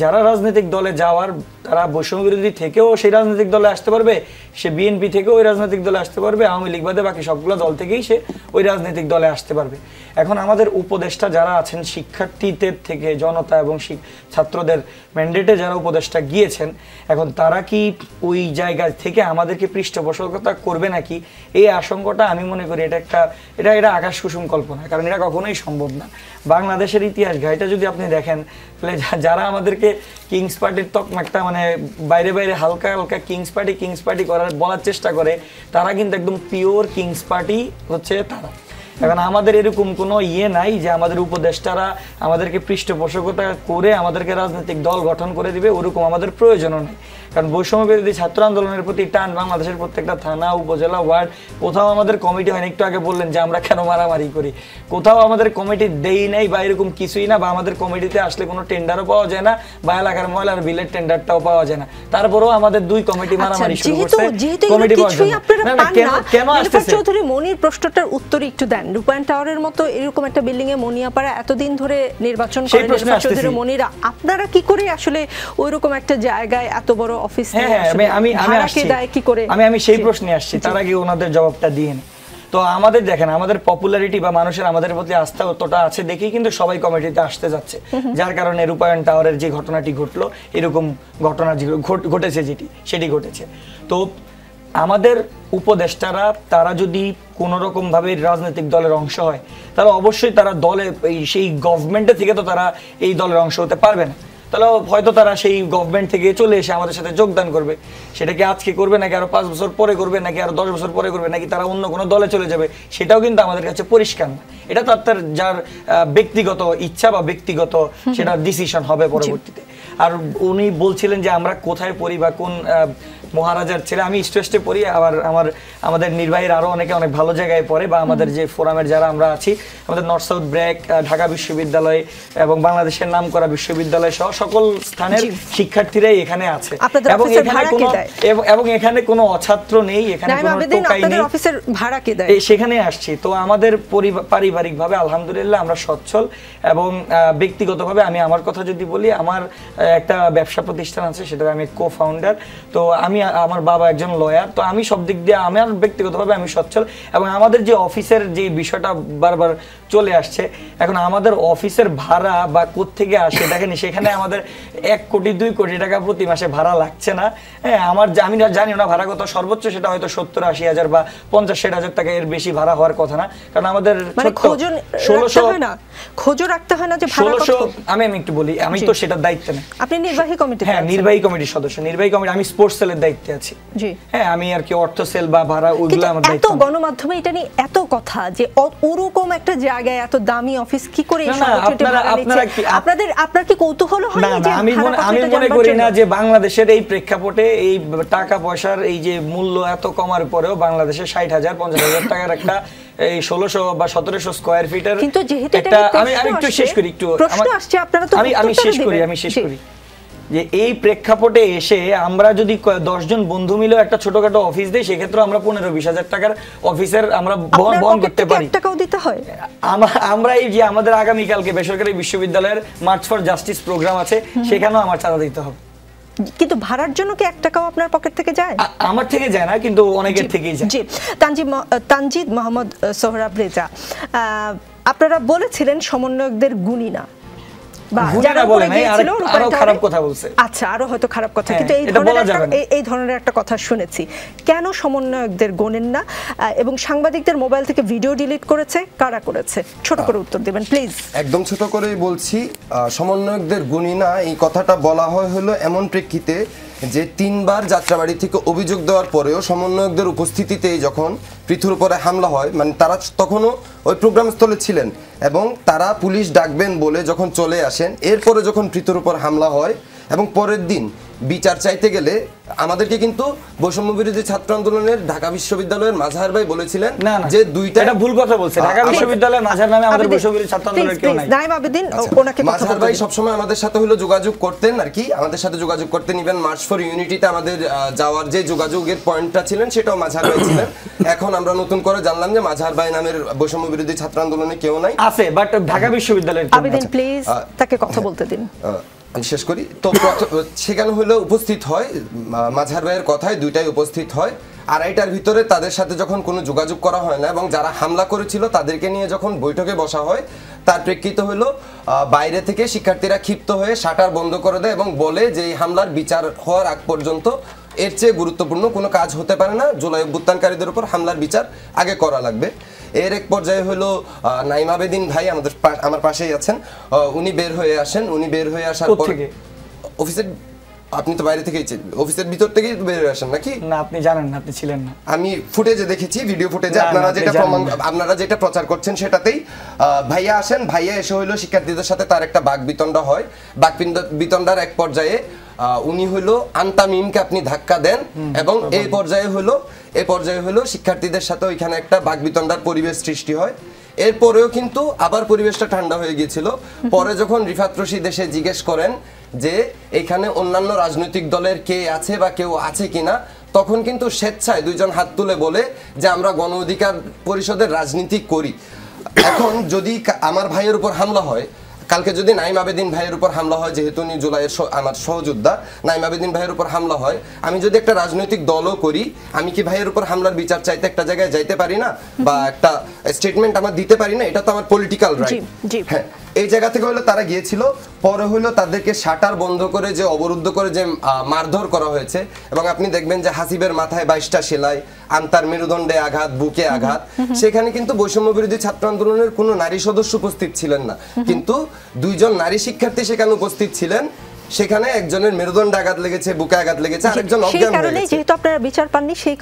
যারা রাজনৈতিক দলে যাওয়ার তারা বৈষম্যবিরোধী থেকেও সেই রাজনৈতিক দলে আসতে পারবে, সে বিএনপি থেকেও ওই রাজনৈতিক দলে আসতে পারবে, আওয়ামী লীগ বাদে বাকি সবগুলো দল থেকেই সে ওই রাজনৈতিক দলে আসতে পারবে। এখন আমাদের উপদেষ্টা যারা আছেন শিক্ষার্থীদের থেকে জনতা এবং ছাত্রদের ম্যান্ডেটে যারা উপদেষ্টা গিয়েছেন, এখন তারা কি ওই জায়গা থেকে আমাদেরকে পৃষ্ঠপোষকতা করবে নাকি, এই আশঙ্কাটা আমি মনে করি এটা আকাশ কুসুম কল্পনা, কারণ এটা কখনোই সম্ভব না। বাংলাদেশের ইতিহাস ঘাইটা যদি আপনি দেখেন তাহলে যারা আমাদেরকে কিংস পার্টির তকমাকটা মানে বাইরে বাইরে হালকা হালকা কিংস পার্টি বলার চেষ্টা করে, তারা কিন্তু একদম পিওর কিংস পার্টি হচ্ছে তারা। এখন আমাদের এরকম কোনো নাই যে আমাদের উপদেষ্টারা আমাদেরকে পৃষ্ঠপোষকতা করে আমাদেরকে রাজনৈতিক দল গঠন করে দিবে, ওরকম আমাদের প্রয়োজনও নেই। কারণ বৈষম্য বিরোধী ছাত্র আন্দোলনের প্রতি টান বাংলাদেশের প্রত্যেকটা থানা, উপজেলা, ওয়ার্ড, কোথাও আমাদের কমিটি হয় না। একটু আগে বললেন যে আমরা কেন মারামারি করি, কোথাও আমাদের কমিটি দেই নাই বা এরকম কিছুই না, বা আমাদের কমিটিতে আসলে কোনো টেন্ডারও পাওয়া যায় না, বা এলাকার ময়লার বিলের টেন্ডারটাও পাওয়া যায় না, তারপরেও আমাদের দুই কমিটি মারামারি শুরু করছে কমিটি পাওয়ার জন্য। কেন আসতেছে চৌধুরী মনির প্রশ্নটার উত্তর একটু দেন। রূপায়ণ টাওয়ারের মতো এরকম একটা বিল্ডিং এ মনিয়াপাড়া এতদিন ধরে নির্বাচন করেন চৌধুরী মনিরা, আপনারা কি করে আসলে ওইরকম একটা জায়গায় এত বড় অফিস আমি সেই প্রশ্নে আসছি, তার আগে ওনাদের জবাবটা দিয়ে নি। তো আমাদের দেখেন আমাদের পপুলারিটি বা মানুষের আমাদের প্রতি আস্থা অতটা আছে দেখেই কিন্তু সবাই কমিটিতে আসতে যাচ্ছে, যার কারণে রূপায়ণ টাওয়ারের যে ঘটনাটি ঘটলো, এরকম ঘটনা ঘটেছে সেটি ঘটেছে। তো আমাদের উপদেষ্টারা তারা যদি কোনো রকম ভাবে রাজনৈতিক দলের অংশ হয়, তাহলে অবশ্যই তারা দলে সেই গভর্নমেন্টের থেকে তো তারা এই দলের অংশ হতে পারবে না, তাহলে হয়তো তারা সেই গভর্নমেন্ট থেকে চলে এসে আমাদের সাথে যোগদান করবে। সেটা কি আজকে করবে নাকি আরো 5 বছর পরে করবে নাকি আরো 10 বছর পরে করবে নাকি তারা অন্য কোনো দলে চলে যাবে, সেটাও কিন্তু আমাদের কাছে পরিষ্কার না। এটা তার যার ব্যক্তিগত ইচ্ছা বা ব্যক্তিগত সেটা ডিসিশন হবে পরবর্তীতে। আর উনি বলছিলেন যে আমরা কোথায় পড়ি বা কোন মহারাজার ছেলে, আমি স্টেস্টে পড়ি, আবার আমাদের নির্বাহীর আরো অনেক ভালো জায়গায় পড়ে, বা আমাদের যে ফোরামের যারা আমরা আছি, আমাদের নর্থ সাউথ ব্র্যাক, ঢাকা বিশ্ববিদ্যালয় এবং বাংলাদেশের নামকরা বিশ্ববিদ্যালয় সহ সকল স্থানের শিক্ষার্থীরাই এখানে আছে, এবং এখানে কোনো অছাত্র নেই, এখানে কোনো টোকাই নেই, সেখানে আসছি। তো আমাদের পারিবারিকভাবে আলহামদুলিল্লাহ আমরা সচ্ছল, এবং ব্যক্তিগতভাবে আমি আমার কথা যদি বলি, আমার একটা ব্যবসা প্রতিষ্ঠান আছে, সেটা আমি কো-ফাউন্ডার। তো আমার বাবা একজন লয়ার, তো আমি সব দিক দিয়ে আমার ব্যক্তিগতভাবে আমি সচ্ছল। এবং আমাদের যে অফিসের যে বিষয়টা বারবার চলে আসছে, এখন আমাদের অফিসের ভাড়া বা কোত্থেকে আসে দেখেনি, সেখানে আমাদের 1 কোটি 2 কোটি টাকা প্রতি মাসে ভাড়া লাগছে না। হ্যাঁ, আমি জানি না ভাড়া কত, সর্বোচ্চ সেটা হয়তো 70-80 হাজার বা 50-60 হাজার টাকা, এর বেশি ভাড়া হওয়ার কথা না। কারণ আমাদের 1600 রাখতে হয় না যে ভাড়া কত। আমি একটু বলি, আমি তো সেটার দায়িত্বে না। আপনি নির্বাহী কমিটি? হ্যাঁ, নির্বাহী কমিটির সদস্য। নির্বাহী কমিটি, আমি স্পোর্টস সেলের দায়িত্বে আছি। জি হ্যাঁ, আমি আর কি অর্থ সেল বা ভাড়া ওইগুলো আমার দায়িত্ব। এত গণমাধ্যমে এটা নিয়ে এত কথা যে ওরকম একটা জায়গায় এত দামি অফিস কি করে আপনার কি কৌতূহল হয় না? আমি মনে করি না যে বাংলাদেশের এই প্রেক্ষাপটে এই টাকা পয়সার এই যে মূল্য এত কমার পরেও বাংলাদেশে 60,000 50,000 টাকার একটা এই 1600 বা 1700 স্কয়ার ফিটের একটা, আমি একটু শেষ করি, আমি শেষ করি যে এই প্রেক্ষাপটে এসে আমরা যদি 10 জন বন্ধু মিলে একটা ছোটখাটো অফিস দেই, সেক্ষেত্রে আমরা 15-20 হাজার টাকার অফিসের আমরা বহন করতে পারি। টাকাও দিতে হয়। আমরা এই যে আমাদের আগামীকালকে বেসরকারি বিশ্ববিদ্যালয়ের মার্চ ফর জাস্টিস প্রোগ্রাম আছে, সেখানেও আমার চাঁদা দিতে হবে। কিন্তু ভাড়ার জন্য কি 1 টাকাও আপনার পকেট থেকে যায়? আমার থেকে যায় না, কিন্তু অনেকের থেকেই যায়। জি, তানজিদ মোহাম্মদ সোহরাব রেজা, আপনারা বলেছিলেন সমন্বয়কদের গুণী না, আচ্ছা আরো হয়তো খারাপ কথা, কিন্তু এই ধরনের একটা কথা শুনেছি। কেন সমন্বয়কদের গোনেন না? এবং সাংবাদিকদের মোবাইল থেকে ভিডিও ডিলিট করেছে, কারা করেছে? ছোট করে উত্তর দিবেন প্লিজ। একদম ছোট করেই বলছি, সমন্বয়কদের গুণী না এই কথাটা বলা হলো এমন প্রেক্ষিতে যে 3 বার যাত্রাবাড়ি থেকে অভিযোগ দেওয়ার পরেও সমন্বয়কদের উপস্থিতিতেই যখন পৃথুর উপরে হামলা হয়, মানে তারা তখনও ওই প্রোগ্রাম স্থলে ছিলেন এবং তারা পুলিশ ডাকবেন বলে যখন চলে আসেন, এরপরে যখন পৃথুর উপর হামলা হয় এবং পরের দিন বিচার চাইতে গেলে আমাদেরকে কিন্তু বৈষম্য বিরোধী ছাত্র আন্দোলনের ঢাকা বিশ্ববিদ্যালয়ের মাঝহার ভাই বলেছিলেন যে দুইটা, এটা ভুল কথা বলছে। ঢাকা বিশ্ববিদ্যালয়ের মাঝহার নামে আমাদের বৈষম্য বিরোধী ছাত্র আন্দোলনের কেউ নাই। নাইম আবেদিন ওনাকে কথা মাঝহার ভাই সবসময় আমাদের সাথে হলো যোগাযোগ করতেন আর কি, আমাদের সাথে যোগাযোগ করতেন। ইভেন মার্চ ফর ইউনিটিতে আমাদের যাওয়ার যে যোগাযোগের পয়েন্টটা ছিলেন সেটাও মাঝহার ভাই ছিলেন। এখন আমরা নতুন করে জানলাম যে মাঝহার ভাই নামের বৈষম্য বিরোধী ছাত্র আন্দোলনে কেউ নাই, আছে বাট ঢাকা বিশ্ববিদ্যালয়ের। আবেদিন প্লিজ তাকে কথা বলতে দিন। আমি শেষ করি। তো সেখানে হলো উপস্থিত হয় মাঝহার ভাইয়ের কথায় দুইটাই উপস্থিত হয়। আড়াইটার ভিতরে তাদের সাথে যখন কোনো যোগাযোগ করা হয় না এবং যারা হামলা করেছিল তাদেরকে নিয়ে যখন বৈঠকে বসা হয়, তার প্রেক্ষিত হলো বাইরে থেকে শিক্ষার্থীরা ক্ষিপ্ত হয়ে শাটার বন্ধ করে দেয় এবং বলে যে এই হামলার বিচার হওয়ার আগ পর্যন্ত এর চেয়ে গুরুত্বপূর্ণ কোনো কাজ হতে পারে না, জুলাই অভ্যুত্থানকারীদের উপর হামলার বিচার আগে করা লাগবে। এর এক পর্যায়ে হলো নাইম আবেদিন ভাই আমার পাশেই আছেন, উনি বের হয়ে আসেন। উনি বের হয়ে আসার পর অফিসের, আপনি তো বাইরে থেকেই অফিসের ভিতর থেকেই বের হয়ে আসেন নাকি? না, আপনি জানেন না, আপনি ছিলেন না। আমি ফুটেজে দেখেছি, ভিডিও ফুটেজে আপনারা যেটা প্রচার করছেন সেটাতেই ভাইয়া আসেন। ভাইয়া এসে হইলো শিক্ষার্থীদের সাথে তার একটা বাকবিতণ্ডা হয়। বাকবিতণ্ডার এক পর্যায়ে উনি হইলো আন্তামিমকে আপনি ধাক্কা দেন এবং এই পর্যায়ে হলো শিক্ষার্থীদের সাথে ওইখানে একটা বাকবিতণ্ডার পরিবেশ সৃষ্টি হয়। এরপরেও কিন্তু আবার পরিবেশটা ঠান্ডা হয়ে গিয়েছিল। পরে যখন রিফাত রশিদ এসে জিজ্ঞেস করেন যে এখানে অন্যান্য রাজনৈতিক দলের কে আছে বা কেউ আছে কিনা, তখন কিন্তু স্বেচ্ছায় দুইজন হাত তুলে বলে যে আমরা গণ অধিকার পরিষদের রাজনীতি করি। এখন যদি আমার ভাইয়ের উপর হামলা হয়, কালকে যদি নাইম আবেদিন ভাইয়ের উপর হামলা হয়, যেহেতু উনি জুলাইয়ের আমার সহযোদ্ধা, নাইম আবেদিন ভাইয়ের উপর হামলা হয়, আমি যদি একটা রাজনৈতিক দলও করি, আমি কি ভাইয়ের উপর হামলার বিচার চাইতে একটা জায়গায় যাইতে পারি না বা একটা স্টেটমেন্ট আমার দিতে পারি না? এটা তো আমার পলিটিক্যাল রাইট। হ্যাঁ, এই জায়গা থেকে হলো তারা গিয়েছিল। পরে হলো তাদেরকে শাটার বন্ধ করে যে অবরুদ্ধ করে যে মারধর করা হয়েছে, এবং আপনি দেখবেন যে হাসিবের মাথায় 22টা সেলাই, আন্তার মেরুদণ্ডে আঘাত, বুকে আঘাত। সেখানে কিন্তু বৈষম্য বিরোধী ছাত্র আন্দোলনের কোনো নারী সদস্য উপস্থিত ছিলেন না, কিন্তু দুইজন নারী শিক্ষার্থী সেখানে উপস্থিত ছিলেন। সেখানে একজনের মেরুদণ্ডে আঘাত লেগেছে, বুকে আঘাত লেগেছে, আরেকজন অজ্ঞান হয়ে গেছে। যেহেতু আপনারা বিচার পাননি সেই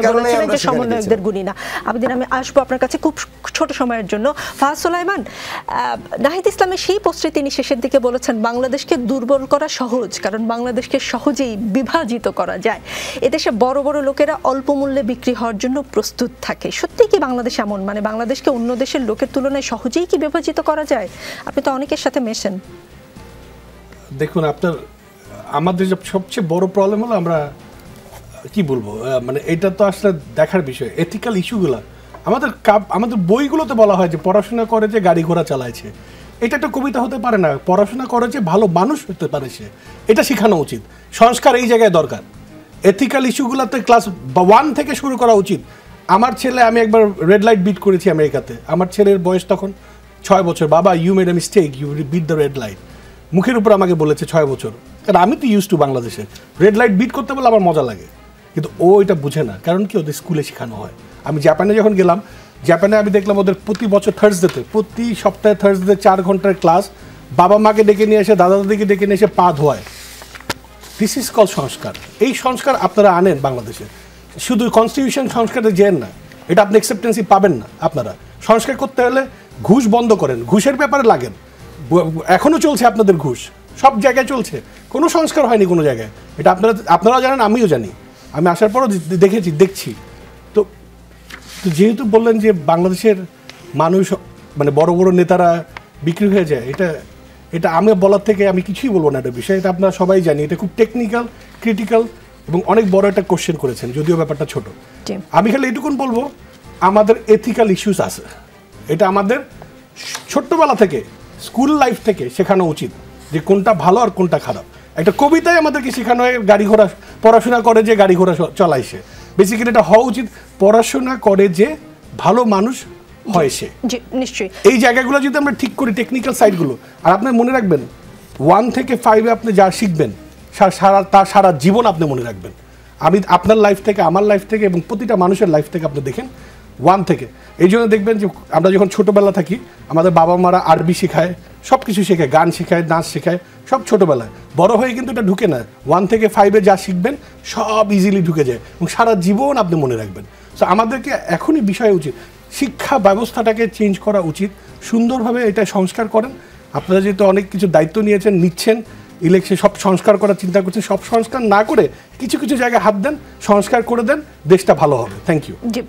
কারণে যে সমন্বয়কদের গুণী না। আবেদিন, আমি আসবো আপনার কাছে খুব ছোট সময়ের জন্য। ফাহাদ সুলাইমান, নাহিদ ইসলামের সেই পোস্টে তিনি শেষের দিকে বলেছেন বাংলাদেশকে দুর্বল করা সহজ, কারণ বাংলাদেশকে সহজেই বিভাজিত করা যায়। এদেশে বড় বড় লোকেরা অল্প মূল্যে বিক্রি হওয়ার জন্য প্রস্তুত থাকে। সত্যি কি বাংলাদেশ এমন? মানে বাংলাদেশকে অন্য দেশের লোকের তুলনায় সহজেই কি বিভাজিত করা যায়? আপনি তো অনেকের সাথে মেশেন। দেখুন, আমাদের সবচেয়ে বড় প্রবলেম হলো আমরা কি বলবো, মানে এটা তো আসলে দেখার বিষয়। এথিক্যাল ইস্যুগুলো আমাদের বইগুলোতে বলা হয় যে পড়াশোনা করে যে গাড়ি ঘোড়া চালাইছে, এটা একটা কবিতা হতে পারে না। পড়াশোনা করে যে ভালো মানুষ হতে পারে সে, এটা শেখানো উচিত। সংস্কার এই জায়গায় দরকার। এথিক্যাল ইস্যুগুলোতে ক্লাস 1 থেকে শুরু করা উচিত। আমার ছেলে, আমি একবার রেড লাইট বিট করেছি আমেরিকাতে। আমার ছেলের বয়স তখন 6 বছর। বাবা, you made a mistake, you beat the red light. মুখের উপর আমাকে বলেছে 6 বছর। কারণ আমি তো ইউজ টু বাংলাদেশে রেড লাইট বিট করতে বলে আমার মজা লাগে, কিন্তু ও এটা বুঝে না। কারণ কি, ওদের স্কুলে শেখানো হয়। আমি জাপানে যখন গেলাম, জাপানে আমি দেখলাম ওদের প্রতি বছর প্রতি সপ্তাহে থার্সডেতে 4 ঘন্টার ক্লাস। বাবা মাকে ডেকে নিয়ে এসে, দাদা দাদিকে ডেকে নিয়ে এসে পা ধোয়ায়। দিস ইজ কল সংস্কার। এই সংস্কার আপনারা আনেন বাংলাদেশে। শুধু কনস্টিটিউশন সংস্কারে যেন না, এটা আপনি অ্যাকসেপ্টেন্সি পাবেন না। আপনারা সংস্কার করতে হলে ঘুষ বন্ধ করেন, ঘুষের ব্যাপারে লাগেন। এখনো চলছে আপনাদের ঘুষ, সব জায়গায় চলছে, কোনো সংস্কার হয়নি কোনো জায়গায়। এটা আপনারাও জানেন, আমিও জানি। আমি আসার পরও দেখছি। তো যেহেতু বললেন যে বাংলাদেশের মানুষ, মানে বড় বড় নেতারা বিক্রি হয়ে যায়, এটা আমি বলার থেকে আমি কিছুই বলবো না। এটা বিষয়, এটা আপনারা সবাই জানি। এটা খুব টেকনিক্যাল, ক্রিটিক্যাল এবং অনেক বড় একটা কোশ্চেন করেছেন, যদিও ব্যাপারটা ছোট। আমি খালি এটুকুন বলবো, আমাদের এথিক্যাল ইস্যুস আছে। এটা আমাদের ছোট্টবেলা থেকে, স্কুল লাইফ থেকে শেখানো উচিত যে কোনটা ভালো আর কোনটা খারাপ। একটা কবিতায় আমাদেরকে শেখানো হয় গাড়ি ঘোড়া, পড়াশোনা করে যে গাড়ি ঘোড়া চলাইছে। বেসিক্যালি এটা হওয়া উচিত, পড়াশোনা করে যে ভালো মানুষ হয় সে। নিশ্চয়ই এই জায়গাগুলো যদি আমরা ঠিক করি, টেকনিক্যাল সাইডগুলো। আর আপনি মনে রাখবেন, 1 থেকে 5-এ আপনি যা শিখবেন সারা জীবন আপনি মনে রাখবেন। আমি আপনার লাইফ থেকে, আমার লাইফ থেকে এবং প্রতিটা মানুষের লাইফ থেকে আপনি দেখেন 1 থেকে। এই জন্য দেখবেন যে আমরা যখন ছোটোবেলা থাকি, আমাদের বাবা মারা আরবি শেখায়, সব কিছু শেখায়, গান শেখায়, নাচ শেখায়, সব ছোটোবেলায়। বড় হয়ে কিন্তু এটা ঢুকে না। 1 থেকে 5-এ যা শিখবেন সব ইজিলি ঢুকে যায় এবং সারা জীবন আপনি মনে রাখবেন। সো আমাদেরকে এখনই বিষয় উচিত, শিক্ষা ব্যবস্থাটাকে চেঞ্জ করা উচিত। সুন্দরভাবে এটা সংস্কার করেন। আপনারা যেহেতু অনেক কিছু দায়িত্ব নিচ্ছেন, ইলেকশন সব সংস্কার করার চিন্তা করছেন, সব সংস্কার না করে কিছু কিছু জায়গায় হাত দেন, সংস্কার করে দেন, দেশটা ভালো হবে। Thank you. জি,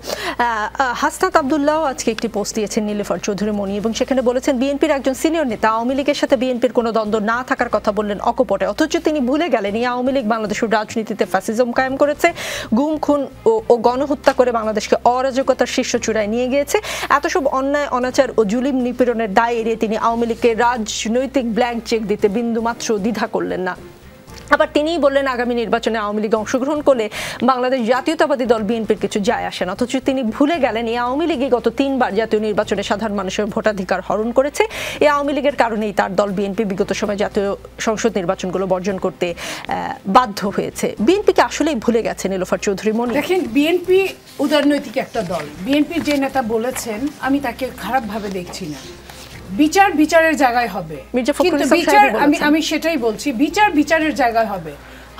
হাসনাত আব্দুল্লাহ আজকে একটি পোস্ট দিয়েছেন নীলুফার চৌধুরী মনি, এবং সেখানে বলেছেন বিএনপির একজন সিনিয়র নেতা আওয়ামী লীগের সাথে বিএনপির কোনো দ্বন্দ্ব না থাকার কথা বললেন অকপটে, অথচ তিনি ভুলে গেলেন এই আওয়ামী লীগ বাংলাদেশের রাজনীতিতে ফ্যাসিজম কায়েম করেছে, গুম খুন ও গণহত্যা করে বাংলাদেশকে অরাজকতার শীর্ষ চূড়ায় নিয়ে গিয়েছে। এত সব অন্যায় অনাচার ও জুলুম নিপীড়নের দায় এড়িয়ে তিনি আওয়ামী লীগকে রাজনৈতিক ব্ল্যাঙ্ক চেক দিতে বিন্দুমাত্র দ্বিধা করলেন না। আবার তিনিই বললেন আগামী নির্বাচনে আওয়ামী লীগ অংশগ্রহণ করলে বাংলাদেশ জাতীয়তাবাদী দল বিএনপির কিছু যায় আসে না, অথচ তিনি ভুলে গেলেন এই আওয়ামী লীগই গত 3 বার জাতীয় নির্বাচনে সাধারণ মানুষের ভোটাধিকার হরণ করেছে। এই আওয়ামী লীগের কারণেই তার দল বিএনপি বিগত সময়ে জাতীয় সংসদ নির্বাচনগুলো বর্জন করতে বাধ্য হয়েছে। বিএনপিকে আসলেই ভুলে গেছে নীলুফার চৌধুরী মনি? দেখেন, বিএনপি উদারনৈতিক একটা দল। বিএনপির যে নেতা বলেছেন আমি তাকে খারাপভাবে দেখছি না। বিচারের জায়গায় হবে, কিন্তু আমি সেটাই বলছি, বিচারের জায়গায় হবে।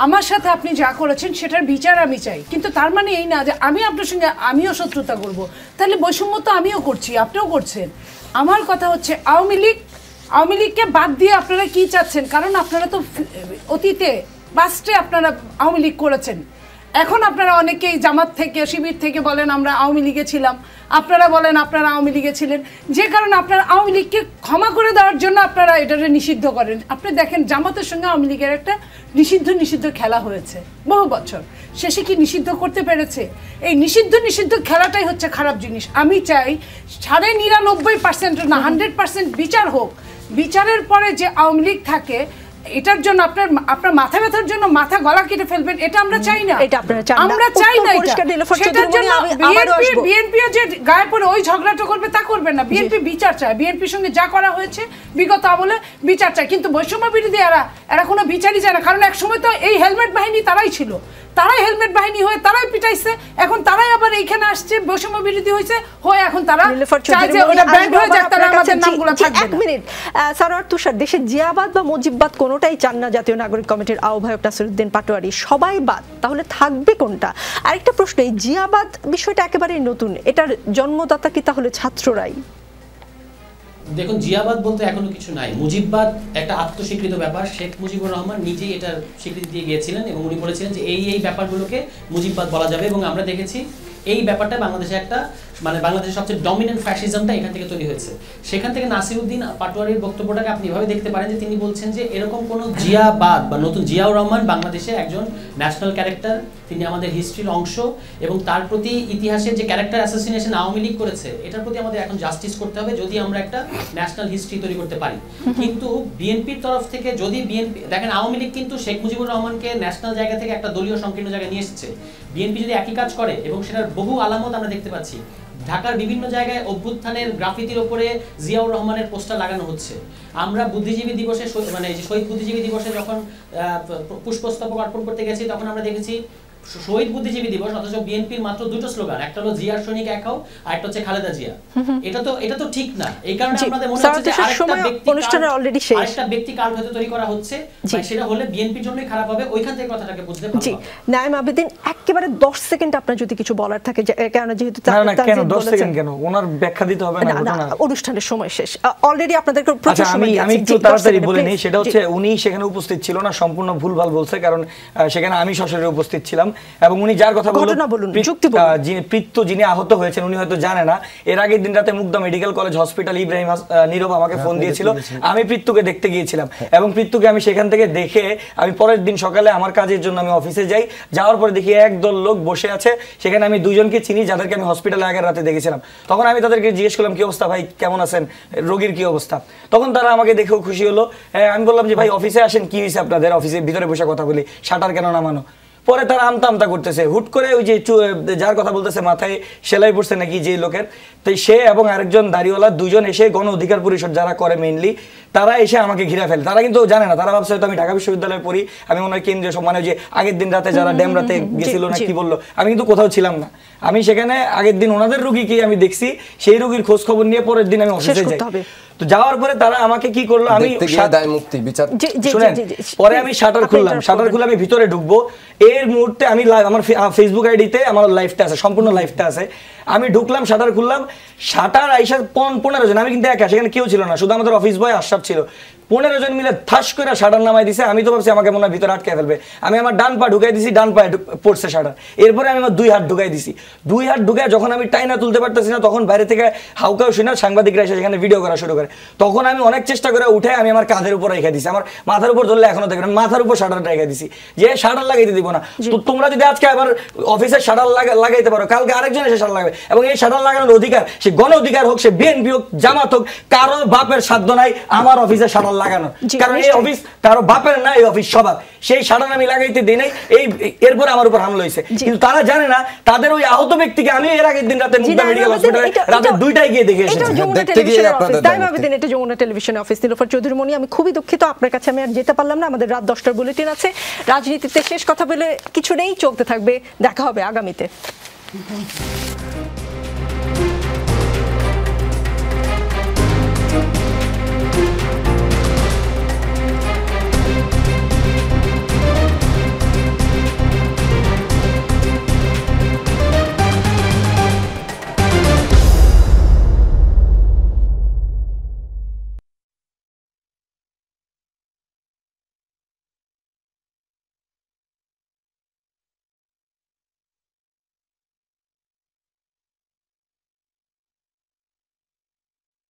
আমার সাথে আপনি যা করেছেন সেটার বিচার আমি চাই, কিন্তু তার মানে এই না যে আমি আপনার সঙ্গে আমিও শত্রুতা করব। তাহলে বৈষম্য তো আমিও করছি, আপনিও করছেন। আমার কথা হচ্ছে আওয়ামী লীগকে বাদ দিয়ে আপনারা কি চাচ্ছেন? কারণ আপনারা তো অতীতে পাস্টে আপনারা আওয়ামী লীগ করেছেন। এখন আপনারা অনেকেই জামাত থেকে শিবির থেকে বলেন আমরা আওয়ামী লীগে ছিলাম, আপনারা বলেন আপনারা আওয়ামী লীগে ছিলেন, যে কারণে আপনারা আওয়ামী লীগকে ক্ষমা করে দেওয়ার জন্য আপনারা এটাকে নিষিদ্ধ করেন। আপনি দেখেন জামাতের সঙ্গে আওয়ামী লীগের একটা নিষিদ্ধ খেলা হয়েছে বহু বছর, শেষে কি নিষিদ্ধ করতে পেরেছে? এই নিষিদ্ধ খেলাটাই হচ্ছে খারাপ জিনিস। আমি চাই 99.9% না 100% বিচার হোক। বিচারের পরে যে আওয়ামী লীগ থাকে এটার জন্য আপনার মাথা ব্যথার জন্য মাথা গলা কেটে ফেলবেন, এটা আমরা চাই না। আমরা চাই না সেটার জন্য বিএনপি যে গায়ে পড়ে ওই ঝগড়াটা করবে তা করবেন না। বিএনপি বিচার চায়, বিএনপির সঙ্গে যা করা হয়েছে বিগত আমলে বিচার চায়, কিন্তু বৈষম্য বিরোধী এরা কোনো বিচারই চায় না। কারণ এক সময় তো এই হেলমেট বাহিনী তারাই ছিল, তারাই হেলমেট বাহিনী হয়ে তারাই পিটাইছে, এখন তারাই আবার এইখানে আসছে বৈষম্য বিরোধী হয়েছে হয়ে এখন তারা চায় যে ওটা ব্যান্ড হয়ে যাক, তারা আমাদের নামগুলো থাকবে না। এক মিনিট, সারোয়ার তুষার, দেশে জিয়াবাদ বা মুজিববাদ কোনোটাই চান না জাতীয় নাগরিক কমিটির আহ্বায়ক নাসিরউদ্দিন পাটোয়ারি, সবাই বাদ, তাহলে থাকবে কোনটা? আরেকটা প্রশ্ন, এই জিয়াবাদ বিষয়টা একেবারেই নতুন, এটার জন্মদাতা কি তাহলে ছাত্ররাই? দেখুন, জিয়াবাদ বলতে এখনো কিছু নাই। মুজিববাদ একটা আত্মস্বীকৃত ব্যাপার। শেখ মুজিবুর রহমান নিজেই এটার স্বীকৃতি দিয়ে গিয়েছিলেন এবং উনি বলেছিলেন যে এই ব্যাপারগুলোকে মুজিববাদ বলা যাবে, এবং আমরা দেখেছি এই ব্যাপারটা বাংলাদেশে একটা বাংলাদেশের সবচেয়ে ডমিনেন্ট ফ্যাসিজমটা এখান থেকে তৈরি হয়েছে। সেখান থেকে নাসিরউদ্দিন পাটোয়ারির বক্তব্যটাকে আপনি এভাবে দেখতে পারেন যে তিনি বলছেন যে এরকম কোনো জিয়াবাদ বা নতুন জিয়াউর রহমান বাংলাদেশে একজন ন্যাশনাল ক্যারেক্টার, তিনি আমাদের হিস্ট্রির অংশ, এবং তার প্রতি ইতিহাসের যে ক্যারেক্টার অ্যাসাসিনেশন আওয়ামী লীগ করেছে এটার প্রতি আমাদের এখন জাস্টিস করতে হবে যদি আমরা একটা ন্যাশনাল হিস্ট্রি তৈরি করতে পারি। কিন্তু বিএনপির তরফ থেকে যদি বিএনপি দেখেন, আওয়ামী লীগ কিন্তু শেখ মুজিবুর রহমানকে ন্যাশনাল জায়গা থেকে একটা দলীয় সংকীর্ণ জায়গায় নিয়ে এসেছে। বিএনপি যদি একই কাজ করে, এবং সেটার বহু আলামত আমরা দেখতে পাচ্ছি, ঢাকার বিভিন্ন জায়গায় অভ্যুত্থানের গ্রাফিতির উপরে জিয়াউর রহমানের পোস্টার লাগানো হচ্ছে। আমরা বুদ্ধিজীবী দিবসে শহীদ বুদ্ধিজীবী দিবসে যখন পুষ্পস্তবক অর্পণ করতে গেছি তখন আমরা দেখেছি শহীদ বুদ্ধিজীবী দিবস, অথচ বিএনপির মাত্র দুটো স্লোগান, একটা হলো জিয়ার সৈনিক এক হও, আর একটা হচ্ছে খালেদা জিয়া। এটা তো ঠিক না। এই কারণে আমাদের মনে হচ্ছে যে আরেকটা ব্যক্তি কার্ড হয়তো তৈরি করা হচ্ছে, সেটা হলে বিএনপির জন্যই খারাপ হবে। ওইখান থেকে কথাটাকে বুঝতে ভালো হবে। নাঈম আবেদিন, একেবারে 10 সেকেন্ড আপনার যদি কিছু বলার থাকে, কারণ যেহেতু না কেন 10 সেকেন্ড কেন, ওনার ব্যাখ্যা দিতে হবে না, অনুষ্ঠানের সময় শেষ অলরেডি, আপনাদের প্রচুর সময় আছে। আমি একটু তাড়াতাড়ি বলে নেই, সেটা হচ্ছে উনি সেখানে উপস্থিত ছিল না, সম্পূর্ণ ভুলভাল বলছে, কারণ সেখানে আমি সশরীরে উপস্থিত ছিলাম, এবং উনি যার কথা বলুন যিনি আহত হয়েছেন উনি হয়তো জানে না। এর আগের দিন রাতে Mugda medical college hospital Ibrahim Nirob আমাকে ফোন দিয়েছিল, আমি পৃথ্বীকে দেখতে গিয়েছিলাম, এবং পৃথ্বীকে আমি সেখান থেকে দেখে আমি পরের দিন সকালে আমার কাজের জন্য আমি অফিসে যাই, যাওয়ার পরে দেখি একদল লোক বসে আছে, সেখানে আমি দুজনকে চিনি যাদেরকে আমি হসপিটালে আগের রাতে দেখেছিলাম। তখন আমি তাদেরকে জিজ্ঞেস করলাম কি অবস্থা ভাই, কেমন আছেন, রোগীর কি অবস্থা? তখন তারা আমাকে দেখেও খুশি হলো। আমি বললাম যে ভাই অফিসে আসেন, কি হয়েছে আপনাদের, অফিসের ভিতরে বসে কথা বলি, শাটার কেন নামানো? পরে তারা আমতা করতেছে, হুট করে ওই যে যার কথা বলতেছে মাথায় সেলাই পড়ছে নাকি যে লোকের, তাই সে এবং আরেকজন দাড়িওয়ালা দুজন এসে গণ অধিকার পরিষদ যারা করে মেইনলি, তারা এসে আমাকে ঘিরে ফেলে। তারা কিন্তু জানে না, তারা ভাবছে হয়তো আমি ঢাকা বিশ্ববিদ্যালয়ে পড়ি, আমি মনে হয় কেন্দ্রীয় মানে যে আগের দিন রাতে যারা ড্যামরাতে গেছিল না কি বললো, আমি কিন্তু কোথাও ছিলাম না। আমি সেখানে আগের দিন ওনাদের রুগীকে আমি দেখছি, সেই রুগীর খোঁজ খবর নিয়ে পরের দিন আমি অফিসে যাই। তো যাওয়ার পরে তারা আমাকে কি করলো, আমি পরে আমি শাটার খুললাম, শাটার খুলে আমি ভিতরে ঢুকবো, এর মুহূর্তে আমি আমার ফেসবুক আইডিতে আমার লাইভটা আছে, সম্পূর্ণ লাইভটা আছে, আমি ঢুকলাম, শাটার খুললাম, শাটার আইসা 15 জন, আমি কিন্তু একা, সেখানে কেউ ছিল না, শুধু আমাদের অফিস বয় আশরাফ ছিল। 15 জন মিলে ঠাস করে শাটার নামাই দিছে। আমি তো ভাবছি আমাকে মনে হয় ভিতরে আটকে ফেলবে। আমি আমার ডান পা ঢুকাই দিছি, ডান পায়ে পড়ছে শাটার। এরপরে আমি আমার 2 হাত ঢুকাই দিছি। 2 হাত ঢুকায় যখন আমি টাইনা তুলতে পারতেছি না, তখন বাইরে থেকে হাউকাও শুনে সাংবাদিকরা এসে সেখানে ভিডিও করা শুরু করে। তখন আমি অনেক চেষ্টা করে উঠে আমি আমার কাঁধের উপর রেখে দিছি, আমার মাথার উপর ধরলে এখনো দেখবেন মাথার উপর শাটার রেখে দিছি, যে শাটার লাগাইতে দিব না। তো তোমরা যদি আজকে আবার অফিসে শাটার লাগাইতে পারো, কালকে আরেকজন এসে শাটার লাগাবে। এবং এই শাটার লাগানোর অধিকার, সে গণ অধিকার হোক, সে বিএনপি হোক, জামাত হোক, কারো বাপের সাধ্য নাই আমার অফিসে শাটার লাগানোর। কারণ এই অফিস কারো বাপের না, এই অফিস সবার। সেই শাটার আমি লাগাইতে দিই নাই, এরপরে আমার উপর হামলা হয়েছে। কিন্তু তারা জানে না তাদের ওই আহত ব্যক্তিকে আমি এর আগের দিন রাতে মুগদা মেডিকেল হসপিটালে রাতে 2টায় গিয়ে দেখে এসেছি। এটা যমুনা টেলিভিশনের অফিস। নীলোফার চৌধুরী মনি, আমি খুবই দুঃখিত, আপনার কাছে আমি আর যেতে পারলাম না। আমাদের রাত 10টার বুলেটিন আছে। রাজনীতিতে শেষ কথা বলে কিছু নেই, চলতে থাকবে। দেখা হবে আগামীতে।